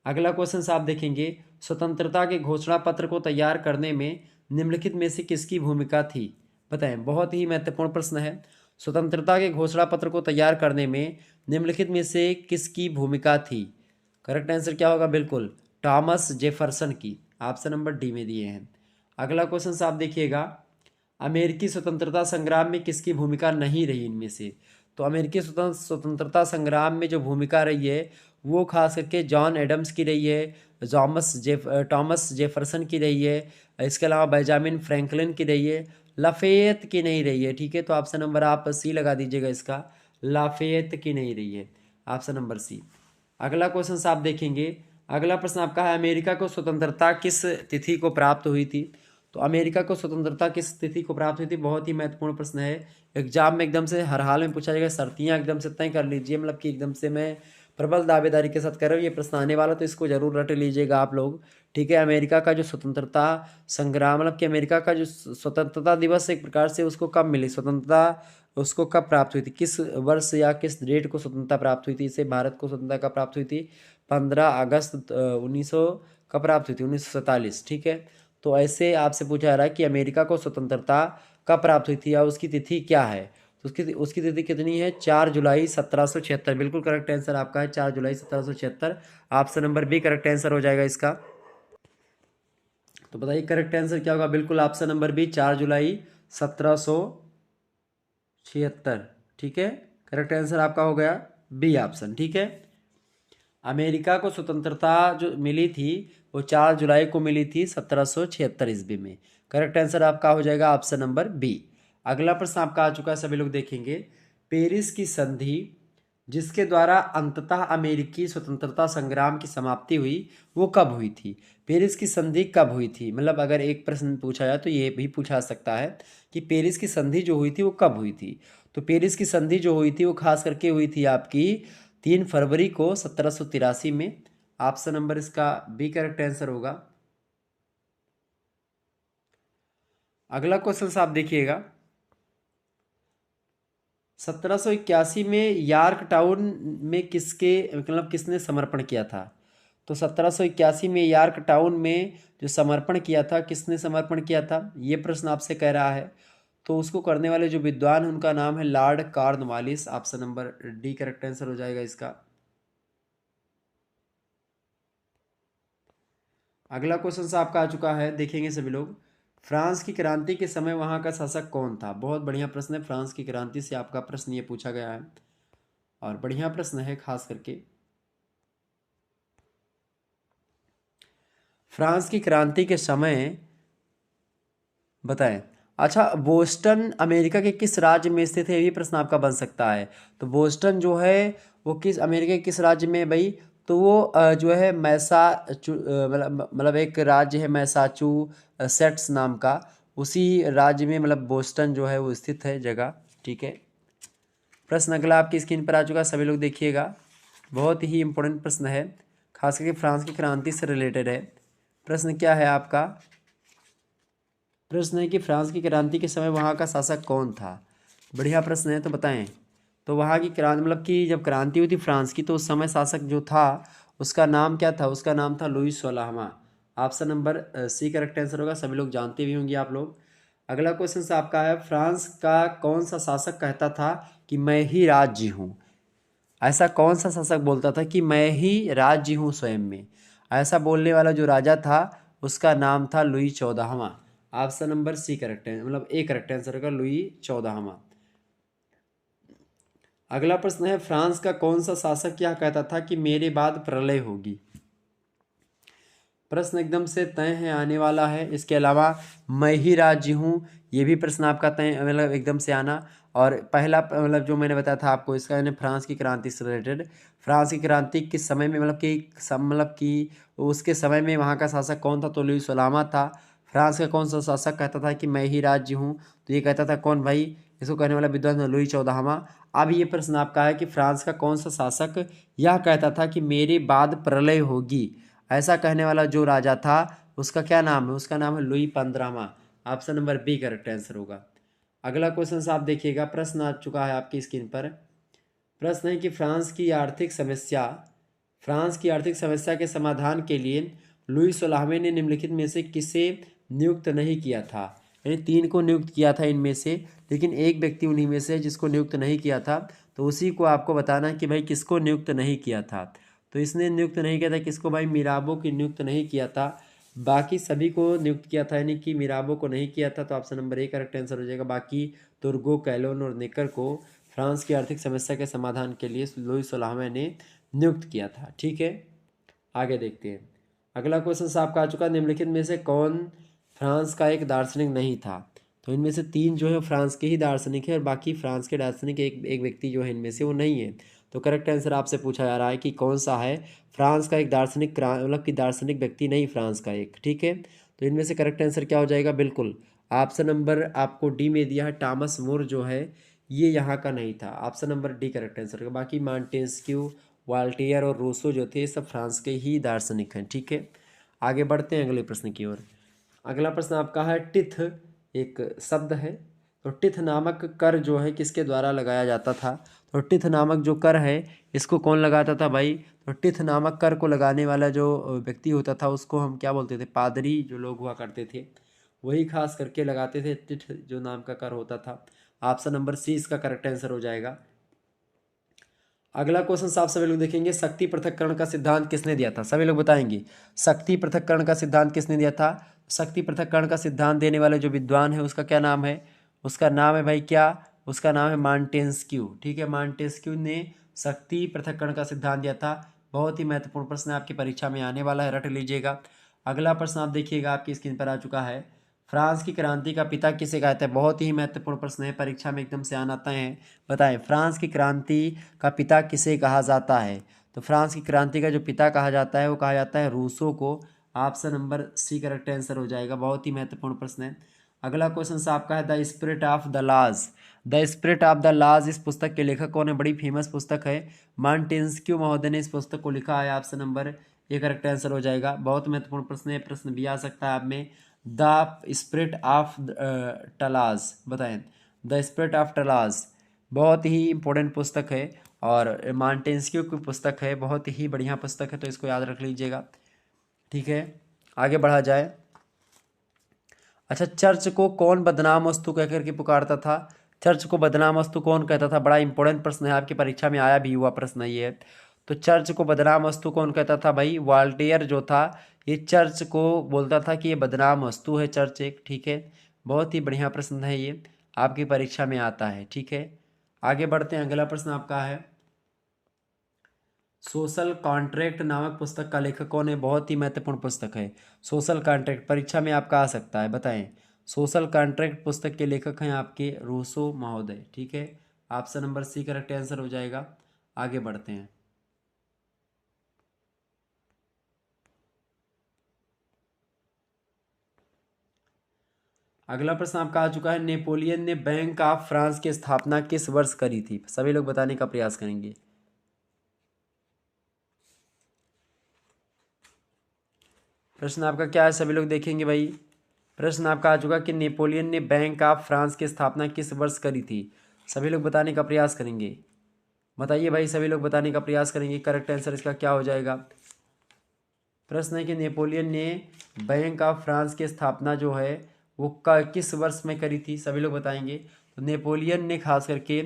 अगला क्वेश्चन आप देखेंगे, स्वतंत्रता के घोषणा पत्र को तैयार करने में निम्नलिखित में से किसकी भूमिका थी? बताएं, बहुत ही महत्वपूर्ण प्रश्न है। स्वतंत्रता के घोषणा पत्र को तैयार करने में निम्नलिखित में से किसकी भूमिका थी? करेक्ट आंसर क्या होगा? बिल्कुल थॉमस जेफरसन की। ऑप्शन नंबर डी में दिए हैं। अगला क्वेश्चन आप देखिएगा, अमेरिकी स्वतंत्रता संग्राम में किसकी भूमिका नहीं रही इनमें से? तो अमेरिकी स्वतंत्रता संग्राम में जो भूमिका रही है वो खास करके जॉन एडम्स की रही है, टॉमस जेफरसन की रही है, इसके अलावा बेंजामिन फ्रैंकलिन की रही है, लाफेयत की नहीं रही है। ठीक है, तो ऑप्शन नंबर आप सी लगा दीजिएगा इसका, लाफेयत की नहीं रही है, ऑप्शन नंबर सी। अगला क्वेश्चन आप देखेंगे, अगला प्रश्न आपका है, अमेरिका को स्वतंत्रता किस तिथि को प्राप्त हुई थी? तो अमेरिका को स्वतंत्रता किस तिथि को प्राप्त हुई थी? बहुत ही महत्वपूर्ण प्रश्न है, एग्जाम में एकदम से हर हाल में पूछा जाएगा। शर्तियाँ एकदम से तय कर लीजिए, मतलब कि एकदम से मैं प्रबल दावेदारी के साथ कर रहा हूँ, ये प्रश्न आने वाला, तो इसको जरूर रट लीजिएगा आप लोग। ठीक है, अमेरिका का जो स्वतंत्रता संग्राम, मतलब कि अमेरिका का जो स्वतंत्रता दिवस एक प्रकार से उसको कब मिली स्वतंत्रता, उसको कब प्राप्त हुई थी, किस वर्ष या किस डेट को स्वतंत्रता प्राप्त हुई थी? इसे भारत को स्वतंत्रता कब प्राप्त हुई थी? 15 अगस्त 1900 कब प्राप्त हुई थी? 1947। ठीक है, तो ऐसे आपसे पूछा जा रहा है कि अमेरिका को स्वतंत्रता कब प्राप्त हुई थी या उसकी तिथि क्या है? तो उसकी तिथि कितनी है? 4 जुलाई 1776। बिल्कुल करेक्ट आंसर आपका है 4 जुलाई 1776। Option number B correct answer हो जाएगा इसका। तो बताइए करेक्ट आंसर क्या होगा? बिल्कुल ऑप्शन नंबर बी 4 जुलाई 1776। ठीक है, करेक्ट आंसर आपका हो गया बी ऑप्शन। ठीक है, अमेरिका को स्वतंत्रता जो मिली थी वो 4 जुलाई को मिली थी 1776 ईस्वी में। करेक्ट आंसर आपका हो जाएगा ऑप्शन नंबर बी। अगला प्रश्न आपका आ चुका है, सभी लोग देखेंगे, पेरिस की संधि जिसके द्वारा अंततः अमेरिकी स्वतंत्रता संग्राम की समाप्ति हुई वो कब हुई थी? पेरिस की संधि कब हुई थी? मतलब अगर एक प्रश्न पूछा जाए तो ये भी पूछा सकता है कि पेरिस की संधि जो हुई थी वो कब हुई थी? तो पेरिस की संधि जो हुई थी वो खास करके हुई थी आपकी 3 फरवरी को 1783 में। ऑप्शन नंबर इसका बी करेक्ट आंसर होगा। अगला क्वेश्चन आप देखिएगा, 1781 में यॉर्क टाउन में किसके मतलब किसने समर्पण किया था? तो 1781 में यॉर्क टाउन में जो समर्पण किया था, किसने समर्पण किया था ये प्रश्न आपसे कह रहा है। तो उसको करने वाले जो विद्वान हैं उनका नाम है Lord Cornwallis. Option number D correct answer हो जाएगा इसका। अगला क्वेश्चन आपका आ चुका है, देखेंगे सभी लोग, फ्रांस की क्रांति के समय वहां का शासक कौन था? बहुत बढ़िया प्रश्न है, फ्रांस की क्रांति से आपका प्रश्न ये पूछा गया है और बढ़िया प्रश्न है। खास करके फ्रांस की क्रांति के समय बताएं। अच्छा, बोस्टन अमेरिका के किस राज्य में स्थित है? ये भी प्रश्न आपका बन सकता है। तो बोस्टन जो है वो किस अमेरिका के किस राज्य में है भाई? तो वो जो है मतलब एक राज्य है मैसाचुसेट्स नाम का, उसी राज्य में मतलब बोस्टन जो है वो स्थित है जगह। ठीक है, प्रश्न अगला आपकी स्क्रीन पर आ चुका है, सभी लोग देखिएगा, बहुत ही इंपॉर्टेंट प्रश्न है, खास करके फ्रांस की क्रांति से रिलेटेड है। प्रश्न क्या है आपका? प्रश्न है कि फ्रांस की क्रांति के समय वहाँ का शासक कौन था? बढ़िया प्रश्न है, तो बताएं। तो वहाँ की क्रांति मतलब कि जब क्रांति हुई थी फ्रांस की तो उस समय शासक जो था उसका नाम क्या था? उसका नाम था लुई 16वां। Option number C correct answer होगा, सभी लोग जानते भी होंगे आप लोग। अगला क्वेश्चन आपका है, फ्रांस का कौन सा शासक कहता था कि मैं ही राज्य हूँ? ऐसा कौन सा शासक बोलता था कि मैं ही राज्य हूँ स्वयं में? ऐसा बोलने वाला जो राजा था उसका नाम था लुई 14वां। ऑप्शन नंबर सी करेक्ट है, मतलब ए करेक्ट आंसर होगा लुई 14वां। अगला प्रश्न है, फ्रांस का कौन सा शासक यह कहता था कि मेरे बाद प्रलय होगी? प्रश्न एकदम से तय है, आने वाला है। इसके अलावा मैं ही राज्य हूँ, ये भी प्रश्न आपका तय मतलब एकदम से आना। और पहला मतलब जो मैंने बताया था आपको इसका यानी फ्रांस की क्रांति से रिलेटेड, फ्रांस की क्रांति किस समय में मतलब कि उसके समय में वहाँ का शासक कौन था? तो लुई 16वां था। फ्रांस का कौन सा शासक कहता था कि मैं ही राज्य हूँ? तो ये कहता था कौन भाई? इसको कहने वाला विद्वान लुई 14वां। अब ये प्रश्न आपका है कि फ्रांस का कौन सा शासक यह कहता था कि मेरे बाद प्रलय होगी? ऐसा कहने वाला जो राजा था उसका क्या नाम है? उसका नाम है लुई 15वां। Option number B correct answer होगा। अगला क्वेश्चन आप देखिएगा, प्रश्न आ चुका है आपकी स्क्रीन पर। प्रश्न है कि फ्रांस की आर्थिक समस्या के समाधान के लिए लुई 16वें ने निम्नलिखित में से किसे नियुक्त नहीं किया था? यानी 3 को नियुक्त किया था इनमें से, लेकिन एक व्यक्ति उन्हीं में से जिसको नियुक्त नहीं किया था, तो उसी को आपको बताना है कि भाई किसको नियुक्त नहीं किया था। तो इसने नियुक्त नहीं किया था किसको? भाई मिराबो की नियुक्त नहीं किया था, बाकी सभी को नियुक्त किया था, यानी कि मिराबो को नहीं किया था। तो option number A correct answer हो जाएगा। बाकी तुर्गो, कैलोन और नेकर को फ्रांस की आर्थिक समस्या के समाधान के लिए लुई 16वें ने नियुक्त किया था। ठीक है, आगे देखते हैं। अगला क्वेश्चन आपका आ चुका है, निम्नलिखित में से कौन फ्रांस का एक दार्शनिक नहीं था? तो इनमें से 3 जो है फ्रांस के ही दार्शनिक है और बाकी फ्रांस के दार्शनिक एक व्यक्ति जो है इनमें से वो नहीं है। तो करेक्ट आंसर आपसे पूछा जा रहा है कि कौन सा है फ्रांस का एक दार्शनिक, मतलब कि दार्शनिक व्यक्ति नहीं फ्रांस का एक। ठीक है, तो इनमें से करेक्ट आंसर क्या हो जाएगा? बिल्कुल ऑप्शन नंबर आपको डी में दिया है, टॉमस मोर जो है ये यहाँ का नहीं था। Option number D correct answer होगा। बाकी मॉन्टेस्क्यू, वाल्टेयर और रूसो जो थे सब फ्रांस के ही दार्शनिक हैं। ठीक है, आगे बढ़ते हैं अगले प्रश्न की ओर। अगला प्रश्न आपका है, टिथ एक शब्द है, तो टिथ नामक कर जो है किसके द्वारा लगाया जाता था? तो टिथ नामक जो कर है इसको कौन लगाता था भाई? तो टिथ नामक कर को लगाने वाला जो व्यक्ति होता था उसको हम क्या बोलते थे? पादरी जो लोग हुआ करते थे वही खास करके लगाते थे टिथ जो नाम का कर होता था। ऑप्शन नंबर सी इसका करेक्ट आंसर हो जाएगा। अगला क्वेश्चन आप सभी लोग देखेंगे, शक्ति पृथक्करण का सिद्धांत किसने दिया था? सभी लोग बताएंगे शक्ति पृथक्करण का सिद्धांत किसने दिया था? शक्ति पृथक्करण का सिद्धांत देने वाले जो विद्वान है उसका क्या नाम है? उसका नाम है भाई क्या? उसका नाम है मॉन्टेस्क्यू। ठीक है, मॉन्टेस्क्यू ने शक्ति पृथक्करण का सिद्धांत दिया था। बहुत ही महत्वपूर्ण प्रश्न आपकी परीक्षा में आने वाला है, रट लीजिएगा। अगला प्रश्न आप देखिएगा, आपकी स्क्रीन पर आ चुका है, फ्रांस की क्रांति का पिता किसे कहते हैं? बहुत ही महत्वपूर्ण प्रश्न है, परीक्षा में एकदम से आना है। बताएं, फ्रांस की क्रांति का पिता किसे कहा जाता है? तो फ्रांस की क्रांति का जो पिता कहा जाता है वो कहा जाता है रूसो को। Option number C correct answer हो जाएगा। बहुत ही महत्वपूर्ण प्रश्न है। अगला क्वेश्चन आपका है, द स्पिरिट ऑफ द लाज। द स्पिरिट ऑफ द लाज इस पुस्तक के लेखक कौन है? बड़ी फेमस पुस्तक है, मॉन्टेस्क्यू महोदय ने इस पुस्तक को लिखा है। Option number A correct answer हो जाएगा। बहुत महत्वपूर्ण प्रश्न है, प्रश्न भी आ सकता है आप में। द स्पिरिट ऑफ टलाज, बताएं द स्पिरिट ऑफ टलाज बहुत ही इंपॉर्टेंट पुस्तक है और मॉन्टेस्क्यू की पुस्तक है, बहुत ही बढ़िया पुस्तक है, तो इसको याद रख लीजिएगा। ठीक है, आगे बढ़ा जाए। अच्छा, चर्च को कौन बदनाम वस्तु कह करके पुकारता था? चर्च को बदनाम वस्तु कौन कहता था? बड़ा इंपॉर्टेंट प्रश्न है, आपकी परीक्षा में आया भी हुआ प्रश्न ये है। तो चर्च को बदनाम वस्तु कौन कहता था भाई? वाल्टेयर जो था ये चर्च को बोलता था कि ये बदनाम वस्तु है चर्च एक। ठीक है, बहुत ही बढ़िया प्रश्न है ये, आपकी परीक्षा में आता है। ठीक है, आगे बढ़ते हैं। अगला प्रश्न आपका है, सोशल कॉन्ट्रैक्ट नामक पुस्तक का लेखक कौन है? बहुत ही महत्वपूर्ण पुस्तक है सोशल कॉन्ट्रैक्ट, परीक्षा में आपका आ सकता है। बताएं, सोशल कॉन्ट्रैक्ट पुस्तक के लेखक हैं आपके रूसो महोदय। ठीक है, option number C correct answer हो जाएगा। आगे बढ़ते हैं। अगला प्रश्न आपका आ चुका है, नेपोलियन ने बैंक ऑफ फ्रांस की स्थापना किस वर्ष करी थी? सभी लोग बताने का प्रयास करेंगे। प्रश्न आपका क्या है? सभी लोग देखेंगे भाई। प्रश्न आपका आ चुका कि नेपोलियन ने बैंक ऑफ फ्रांस की स्थापना किस वर्ष करी थी? सभी लोग बताने का प्रयास करेंगे। बताइए भाई, सभी लोग बताने का प्रयास करेंगे, करेक्ट आंसर इसका क्या हो जाएगा? प्रश्न है कि नेपोलियन ने बैंक ऑफ फ्रांस की स्थापना जो है वो किस वर्ष में करी थी? सभी लोग बताएंगे। तो नेपोलियन ने खास करके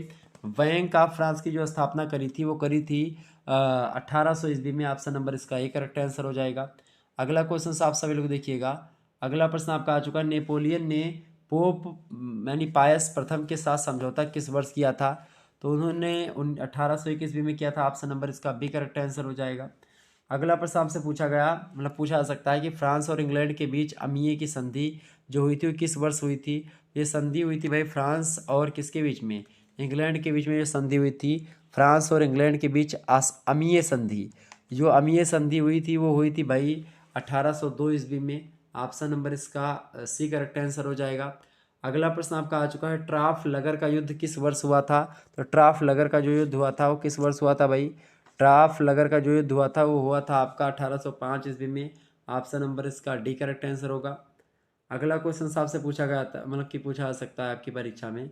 बैंक ऑफ फ्रांस की जो स्थापना करी थी वो करी थी 1800 ईस्वी में। ऑप्शन नंबर इसका एक करेक्ट आंसर हो जाएगा। अगला क्वेश्चन आप सभी लोग देखिएगा। अगला प्रश्न आपका आ चुका है, नेपोलियन ने पोप यानी पायस प्रथम के साथ समझौता किस वर्ष किया था? तो उन्होंने 1801 ईस्वी में किया था। ऑप्शन नंबर इसका बी करेक्ट आंसर हो जाएगा। अगला प्रश्न आपसे पूछा गया, मतलब पूछा जा सकता है कि फ्रांस और इंग्लैंड के बीच अमीय की संधि जो हुई थी वो किस वर्ष हुई थी? ये संधि हुई थी भाई फ्रांस और किसके बीच में? इंग्लैंड के बीच में ये संधि हुई थी। फ्रांस और इंग्लैंड के बीच अमीय संधि, जो अमीय संधि हुई थी वो हुई थी भाई 1802 ईस्वी में। ऑप्शन नंबर इसका सी करेक्ट आंसर हो जाएगा। अगला प्रश्न आपका आ चुका है, ट्राफलगर का युद्ध किस वर्ष हुआ था? तो ट्राफलगर का जो युद्ध हुआ था वो किस वर्ष हुआ था भाई? ट्राफलगर का जो युद्ध हुआ था वो हुआ था आपका 1805 ईस्वी में। ऑप्शन नंबर इसका डी करेक्ट आंसर होगा। अगला क्वेश्चन आपसे पूछा गया था, मतलब कि पूछा जा सकता है आपकी परीक्षा में।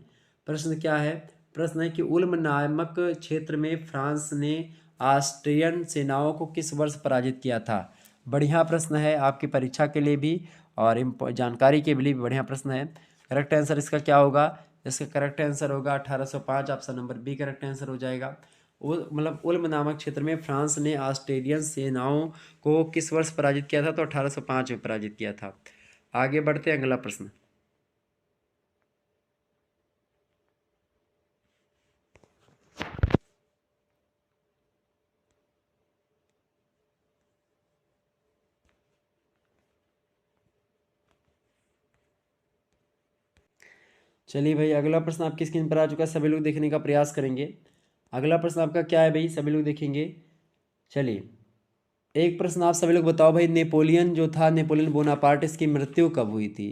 प्रश्न क्या है? प्रश्न है कि उल्म नामक क्षेत्र में फ्रांस ने ऑस्ट्रियन सेनाओं को किस वर्ष पराजित किया था? बढ़िया प्रश्न है आपकी परीक्षा के लिए भी और जानकारी के लिए भी बढ़िया प्रश्न है। करेक्ट आंसर इसका क्या होगा? इसका करेक्ट आंसर होगा 1805। Option number B correct answer हो जाएगा। मतलब उल्म नामक क्षेत्र में फ्रांस ने ऑस्ट्रेलियन सेनाओं को किस वर्ष पराजित किया था? तो 1805 में पराजित किया था। आगे बढ़ते हैं, अगला प्रश्न। चलिए भाई, अगला प्रश्न आपकी स्क्रीन पर आ चुका है, सभी लोग देखने का प्रयास करेंगे। अगला प्रश्न आपका क्या है भाई? सभी लोग देखेंगे। चलिए, एक प्रश्न आप सभी लोग बताओ भाई, नेपोलियन जो था, नेपोलियन बोनापार्ट, इसकी मृत्यु कब हुई थी?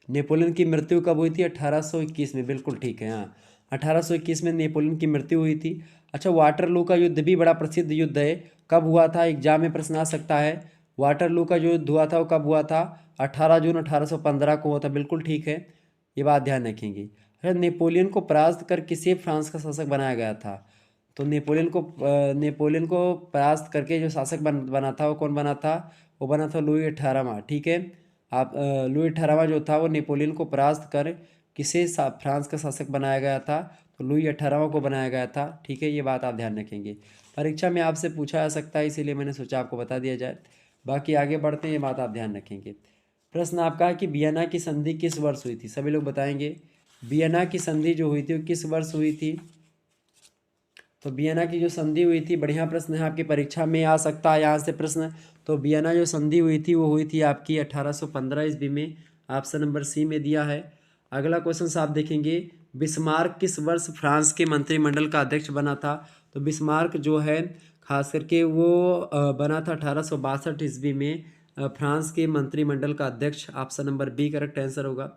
नेपोलियन की मृत्यु कब हुई थी? 1821 में। बिल्कुल ठीक है, हाँ, 1821 में नेपोलियन की मृत्यु हुई थी। अच्छा, वाटरलू का युद्ध भी बड़ा प्रसिद्ध युद्ध है, कब हुआ था? एग्जाम में प्रश्न आ सकता है। वाटरलू का जो युद्ध हुआ था वो कब हुआ था? 18 जून 1815 को हुआ था। बिल्कुल ठीक है, ये बात ध्यान रखेंगे। अच्छा, नेपोलियन को परास्त कर किसे फ्रांस का शासक बनाया गया था? तो नेपोलियन को परास्त करके जो शासक बना था वो कौन बना था? वो बना था लुई 18वां। ठीक है, आप लुई 18वां जो था वो नेपोलियन को परास्त कर किसे फ्रांस का शासक बनाया गया था? तो लुई 18वां को बनाया गया था। ठीक है, ये बात आप ध्यान रखेंगे, परीक्षा में आपसे पूछा जा सकता है, इसीलिए मैंने सोचा आपको बता दिया जाए। बाकी आगे बढ़ते हैं, ये बात आप ध्यान रखेंगे। प्रश्न आपका है कि वियना की संधि किस वर्ष हुई थी? सभी लोग बताएंगे। वियना की संधि जो हुई थी वो किस वर्ष हुई थी? तो वियना की जो संधि हुई थी, बढ़िया प्रश्न है, आपकी परीक्षा में आ सकता है यहाँ से प्रश्न। तो वियना जो संधि हुई थी वो हुई थी आपकी 1815 ईस्वी में। ऑप्शन नंबर सी में दिया है। अगला क्वेश्चन आप देखेंगे, बिस्मार्क किस वर्ष फ्रांस के मंत्रिमंडल का अध्यक्ष बना था? तो बिस्मार्क जो है खास करके वो बना था 1862 ईस्वी में, फ्रांस के मंत्रिमंडल का अध्यक्ष। Option number B correct answer होगा।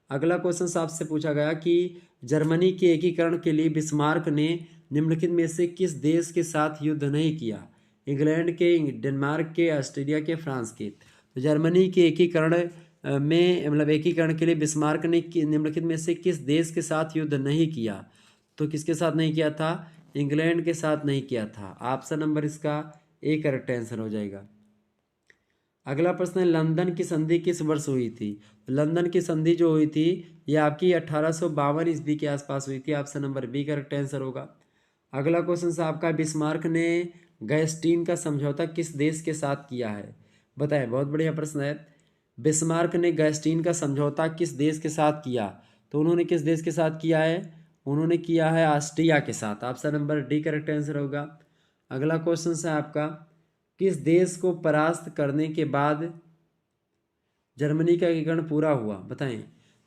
अगला क्वेश्चन आपसे पूछा गया कि जर्मनी के एकीकरण के लिए बिस्मार्क ने निम्नलिखित में से किस देश के साथ युद्ध नहीं किया? इंग्लैंड के, डेनमार्क के, ऑस्ट्रेलिया के, फ्रांस के। तो जर्मनी के एकीकरण में, मतलब एकीकरण के लिए बिस्मार्क ने निम्नलिखित में से किस देश के साथ युद्ध नहीं किया? तो किसके साथ नहीं किया था? इंग्लैंड के साथ नहीं किया था। ऑप्शन नंबर इसका ए करेक्ट आंसर हो जाएगा। अगला प्रश्न है, लंदन की संधि किस वर्ष हुई थी? लंदन की संधि जो हुई थी ये आपकी 1852 ईस्वी के आसपास हुई थी। Option number B correct answer होगा। अगला क्वेश्चन आपका, बिस्मार्क ने गैस्टीन का समझौता किस देश के साथ किया है? बताएं, बहुत बढ़िया प्रश्न है। बिस्मार्क ने गैस्टीन का समझौता किस देश के साथ किया? तो उन्होंने किस देश के साथ किया है? उन्होंने किया है ऑस्ट्रिया के साथ। Option number D correct answer होगा। अगला क्वेश्चन है आपका, किस देश को परास्त करने के बाद जर्मनी का एकीकरण पूरा हुआ? बताएं,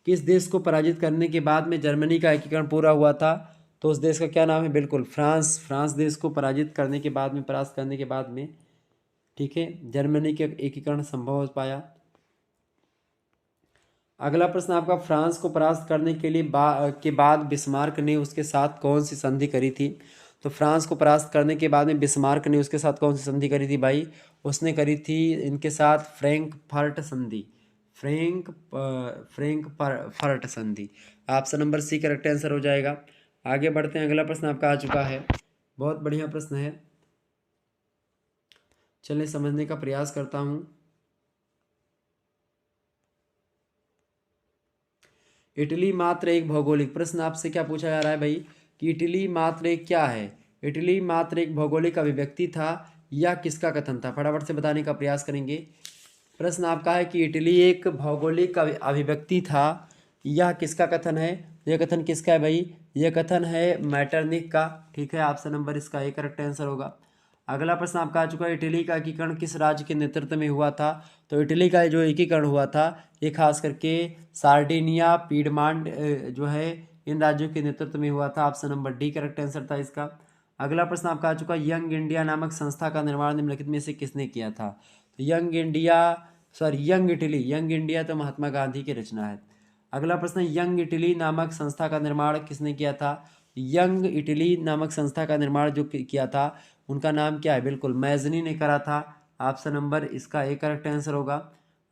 किस देश को पराजित करने के बाद में जर्मनी का एकीकरण पूरा हुआ था? तो उस देश का क्या नाम है? बिल्कुल फ्रांस। फ्रांस देश को पराजित करने के बाद में, परास्त करने के बाद में, ठीक है, जर्मनी का एकीकरण संभव हो पाया। अगला प्रश्न आपका, फ्रांस को परास्त करने के लिए के बाद बिस्मार्क ने उसके साथ कौन सी संधि करी थी? तो फ्रांस को परास्त करने के बाद में बिस्मार्क ने उसके साथ कौन सी संधि करी थी भाई? उसने करी थी इनके साथ फ्रैंकफर्ट संधि। फ्रैंकफर्ट संधि। Option number C correct answer हो जाएगा। आगे बढ़ते हैं, अगला प्रश्न आपका आ चुका है, बहुत बढ़िया प्रश्न है, चलिए समझने का प्रयास करता हूँ। इटली मात्र एक भौगोलिक, प्रश्न आपसे क्या पूछा जा रहा है भाई कि इटली मात्र एक क्या है? इटली मात्र एक भौगोलिक अभिव्यक्ति था या किसका कथन था? फटाफट से बताने का प्रयास करेंगे। प्रश्न आपका है कि इटली एक भौगोलिक अभिव्यक्ति था, यह किसका कथन है? यह कथन किसका है भाई? यह कथन है मैटरनिक का। ठीक है, ऑप्शन नंबर इसका एक करेक्ट आंसर होगा। अगला प्रश्न आपका आ चुका है, इटली का एकीकरण किस राज्य के नेतृत्व में हुआ था? तो इटली का जो एकीकरण हुआ था ये खास करके सार्डिनिया, पीडमांड जो है इन राज्यों के नेतृत्व में हुआ था। Option number D correct answer था इसका। अगला प्रश्न आपका आ चुका है, यंग इंडिया नामक संस्था का निर्माण निम्नलिखित में से किसने किया था? तो यंग इटली, यंग इंडिया तो महात्मा गांधी की रचना है। अगला प्रश्न, यंग इटली नामक संस्था का निर्माण किसने किया था? यंग इटली नामक संस्था का निर्माण जो किया था उनका नाम क्या है? बिल्कुल मैजनी ने करा था। ऑप्शन नंबर इसका ए करेक्ट आंसर होगा।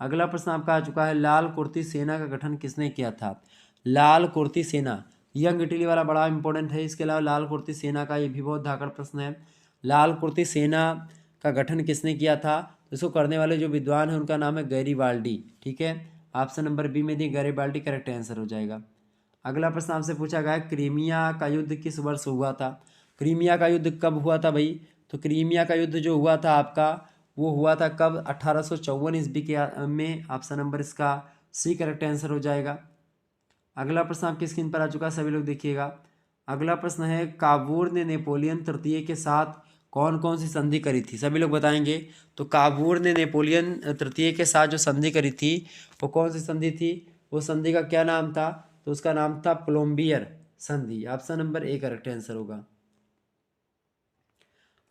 अगला प्रश्न आपका आ चुका है, लाल कुर्ती सेना का गठन किसने किया था? लाल कुर्ती सेना, यंग इटली वाला बड़ा इंपॉर्टेंट है। इसके अलावा लाल कुर्ती सेना का ये भी बहुत धाकड़ प्रश्न है। लाल कुर्ती सेना का गठन किसने किया था? इसको करने वाले जो विद्वान हैं उनका नाम है गैरीबाल्डी। ठीक है, ऑप्शन नंबर बी में दी गैरीबाल्डी करेक्ट आंसर हो जाएगा। अगला प्रश्न आपसे पूछा गया है, क्रीमिया का युद्ध किस वर्ष हुआ था? क्रीमिया का युद्ध कब हुआ था भाई? तो क्रीमिया का युद्ध जो हुआ था आपका, वो हुआ था कब? 1854 ईस्वी के में। ऑप्शन नंबर इसका सी करेक्ट आंसर हो जाएगा। अगला प्रश्न आपकी स्क्रीन पर आ चुका है, सभी लोग देखिएगा। अगला प्रश्न है, काबूर ने नेपोलियन तृतीय के साथ कौन कौन सी संधि करी थी? सभी लोग बताएंगे। तो काबूर ने नेपोलियन तृतीय के साथ जो संधि करी थी वो कौन सी संधि थी? वो संधि का क्या नाम था? तो उसका नाम था प्लोम्बियर संधि। Option number A correct answer होगा।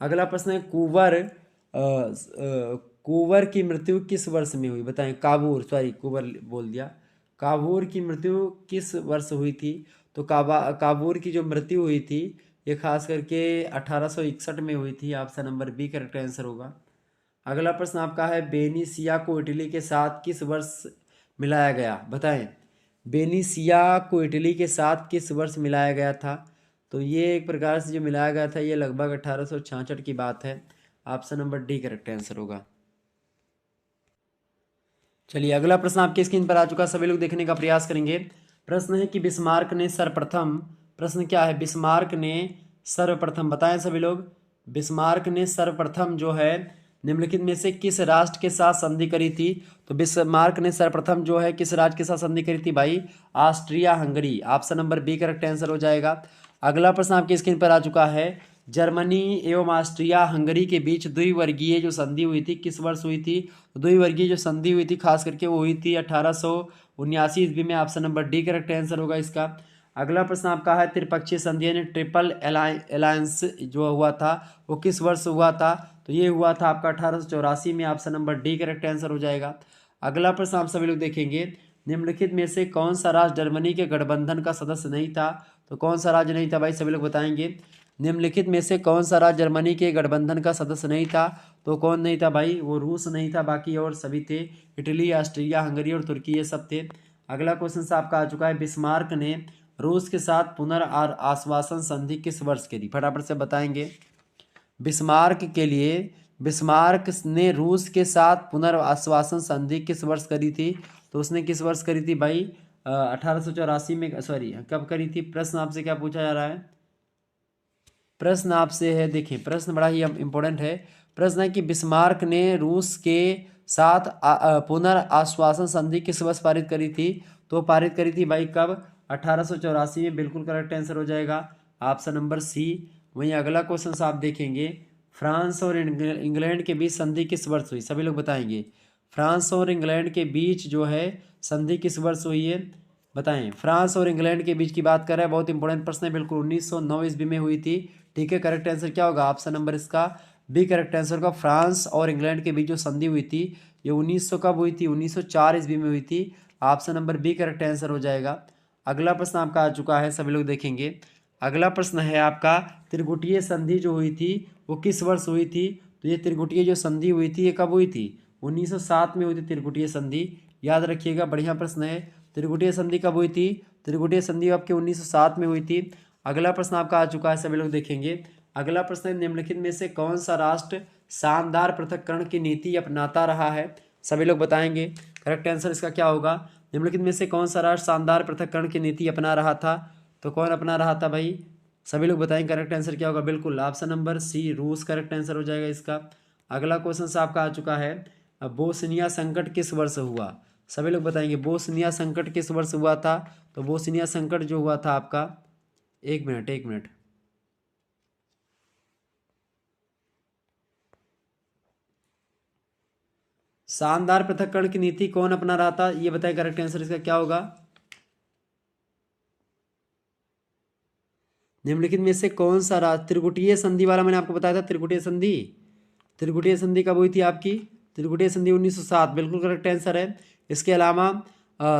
अगला प्रश्न है, कुंवर की मृत्यु किस वर्ष में हुई? बताएं। कुंवर बोल दिया। काबूर की मृत्यु किस वर्ष हुई थी? तो काबूर की जो मृत्यु हुई थी ये खास करके 1861 में हुई थी। Option number B correct answer होगा। अगला प्रश्न आपका है, बेनिसिया को इटली के साथ किस वर्ष मिलाया गया? बताएं। बेनिसिया को इटली के साथ किस वर्ष मिलाया गया था? तो ये एक प्रकार से जो मिलाया गया था ये लगभग 1866 की बात है। Option number D correct answer होगा। चलिए अगला प्रश्न आपके स्क्रीन पर आ चुका, सभी लोग देखने का प्रयास करेंगे। प्रश्न है कि बिस्मार्क ने सर्वप्रथम, प्रश्न क्या है? बिस्मार्क ने सर्वप्रथम, बताएं सभी लोग। बिस्मार्क ने सर्वप्रथम जो है निम्नलिखित में से किस राष्ट्र के साथ संधि करी थी? तो बिस्मार्क ने सर्वप्रथम जो है किस राज्य के साथ संधि करी थी भाई? Austria Hungary. Option number B correct answer हो जाएगा। अगला प्रश्न आपकी स्क्रीन पर आ चुका है, जर्मनी एवं ऑस्ट्रिया हंगरी के बीच द्विवर्गीय जो संधि हुई थी किस वर्ष हुई थी? द्विवर्गीय जो संधि हुई थी खास करके वो हुई थी 1879 ईस्वी में। Option number D correct answer होगा इसका। अगला प्रश्न आपका है, त्रिपक्षीय संधि यानी ट्रिपल अलायंस जो हुआ था वो किस वर्ष हुआ था? तो ये हुआ था आपका 1884 में। Option number D correct answer हो जाएगा। अगला प्रश्न आप सभी लोग देखेंगे, निम्नलिखित में से कौन सा राज्य जर्मनी के गठबंधन का सदस्य नहीं था? तो कौन सा राज्य नहीं था भाई? सभी लोग बताएंगे। निम्नलिखित में से कौन सा राज्य जर्मनी के गठबंधन का सदस्य नहीं था? तो कौन नहीं था भाई? वो रूस नहीं था, बाकी और सभी थे। इटली, ऑस्ट्रिया, हंगरी और तुर्की ये सब थे। अगला क्वेश्चन से आपका आ चुका है, बिस्मार्क ने रूस के साथ पुनर्आश्वासन संधि किस वर्ष की थी? फटाफट से बताएंगे। बिस्मार्क ने रूस के साथ पुनर्आश्वासन संधि किस वर्ष करी थी? तो उसने किस वर्ष करी थी भाई? 1884 में, सॉरी कब करी थी? प्रश्न आपसे क्या पूछा जा रहा है? प्रश्न आपसे है, देखिए प्रश्न बड़ा ही इंपॉर्टेंट है। प्रश्न है कि बिस्मार्क ने रूस के साथ पुनर्आश्वासन संधि किस वर्ष पारित करी थी? तो पारित करी थी भाई कब? 1884 में। बिल्कुल करेक्ट आंसर हो जाएगा ऑप्शन नंबर सी। वहीं अगला क्वेश्चन आप देखेंगे, फ्रांस और इंग्लैंड के बीच संधि किस वर्ष हुई? सभी लोग बताएंगे। फ्रांस और इंग्लैंड के बीच जो है संधि किस वर्ष हुई है? बताएं। फ्रांस और इंग्लैंड के बीच की बात कर रहे हैं, बहुत इंपॉर्टेंट प्रश्न है। बिल्कुल 1909 ईस्वी में हुई थी। ठीक है, करेक्ट आंसर क्या होगा? ऑप्शन नंबर इसका बी करेक्ट आंसर होगा। फ्रांस और इंग्लैंड के बीच जो संधि हुई थी ये 1900 कब हुई थी? 1904 ईस्वी में हुई थी। Option number B correct answer हो जाएगा। अगला प्रश्न आपका आ चुका है, सभी लोग देखेंगे। अगला प्रश्न है आपका, त्रिगुटीय संधि जो हुई थी वो किस वर्ष हुई थी? तो ये त्रिगुटीय जो संधि हुई थी ये कब हुई थी? 1907 में हुई थी त्रिगुटीय संधि। याद रखिएगा, बढ़िया प्रश्न है। त्रिगुटीय संधि कब हुई थी? त्रिगुटीय संधि आपके 1907 में हुई थी। अगला प्रश्न आपका आ चुका है, सभी लोग देखेंगे। अगला प्रश्न है, निम्नलिखित में से कौन सा राष्ट्र शानदार पृथक्करण की नीति अपनाता रहा है? सभी लोग बताएंगे। करेक्ट आंसर इसका क्या होगा? निम्नलिखित में से कौन सा राष्ट्र शानदार पृथक्करण की नीति अपना रहा था? तो कौन अपना रहा था भाई? सभी लोग बताएंगे करेक्ट आंसर क्या होगा? बिल्कुल ऑप्शन नंबर सी, रूस करेक्ट आंसर हो जाएगा इसका। अगला क्वेश्चन आपका आ चुका है, बोस्निया संकट किस वर्ष हुआ? सभी लोग बताएंगे बोस्निया संकट किस वर्ष हुआ था? तो बोस्निया संकट जो हुआ था आपका, एक मिनट, शानदार पृथक्करण की नीति कौन अपना रहा था ये बताएं, करेक्ट आंसर इसका क्या होगा? निम्नलिखित में से कौन सा राष्ट्र, त्रिगुटीय संधि वाला मैंने आपको बताया था। त्रिगुटीय संधि कब हुई थी आपकी? त्रिगुटीय संधि 1907, बिल्कुल करेक्ट आंसर है। इसके अलावा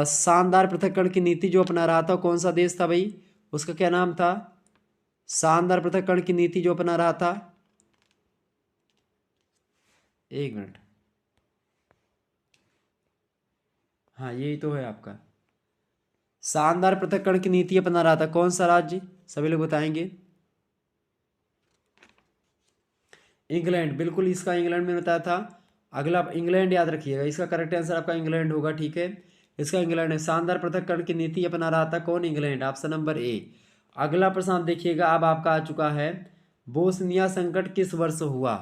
शानदार पृथक्करण की नीति जो अपना रहा था कौन सा देश था भाई? उसका क्या नाम था? शानदार पृथक्करण की नीति जो अपना रहा था एक मिनट, हाँ यही तो है आपका। शानदार पृथक्करण की नीति अपना रहा था कौन सा राज्य, सभी लोग बताएंगे। इंग्लैंड, बिल्कुल इसका इंग्लैंड में बताया था। अगला इंग्लैंड याद रखिएगा, इसका करेक्ट आंसर आपका इंग्लैंड होगा, ठीक है। इसका इंग्लैंड है। शानदार पृथक्करण की नीति अपना रहा था कौन, इंग्लैंड, ऑप्शन नंबर ए। अगला प्रश्न आप देखिएगा, अब आपका आ चुका है, बोस्निया संकट किस वर्ष हुआ।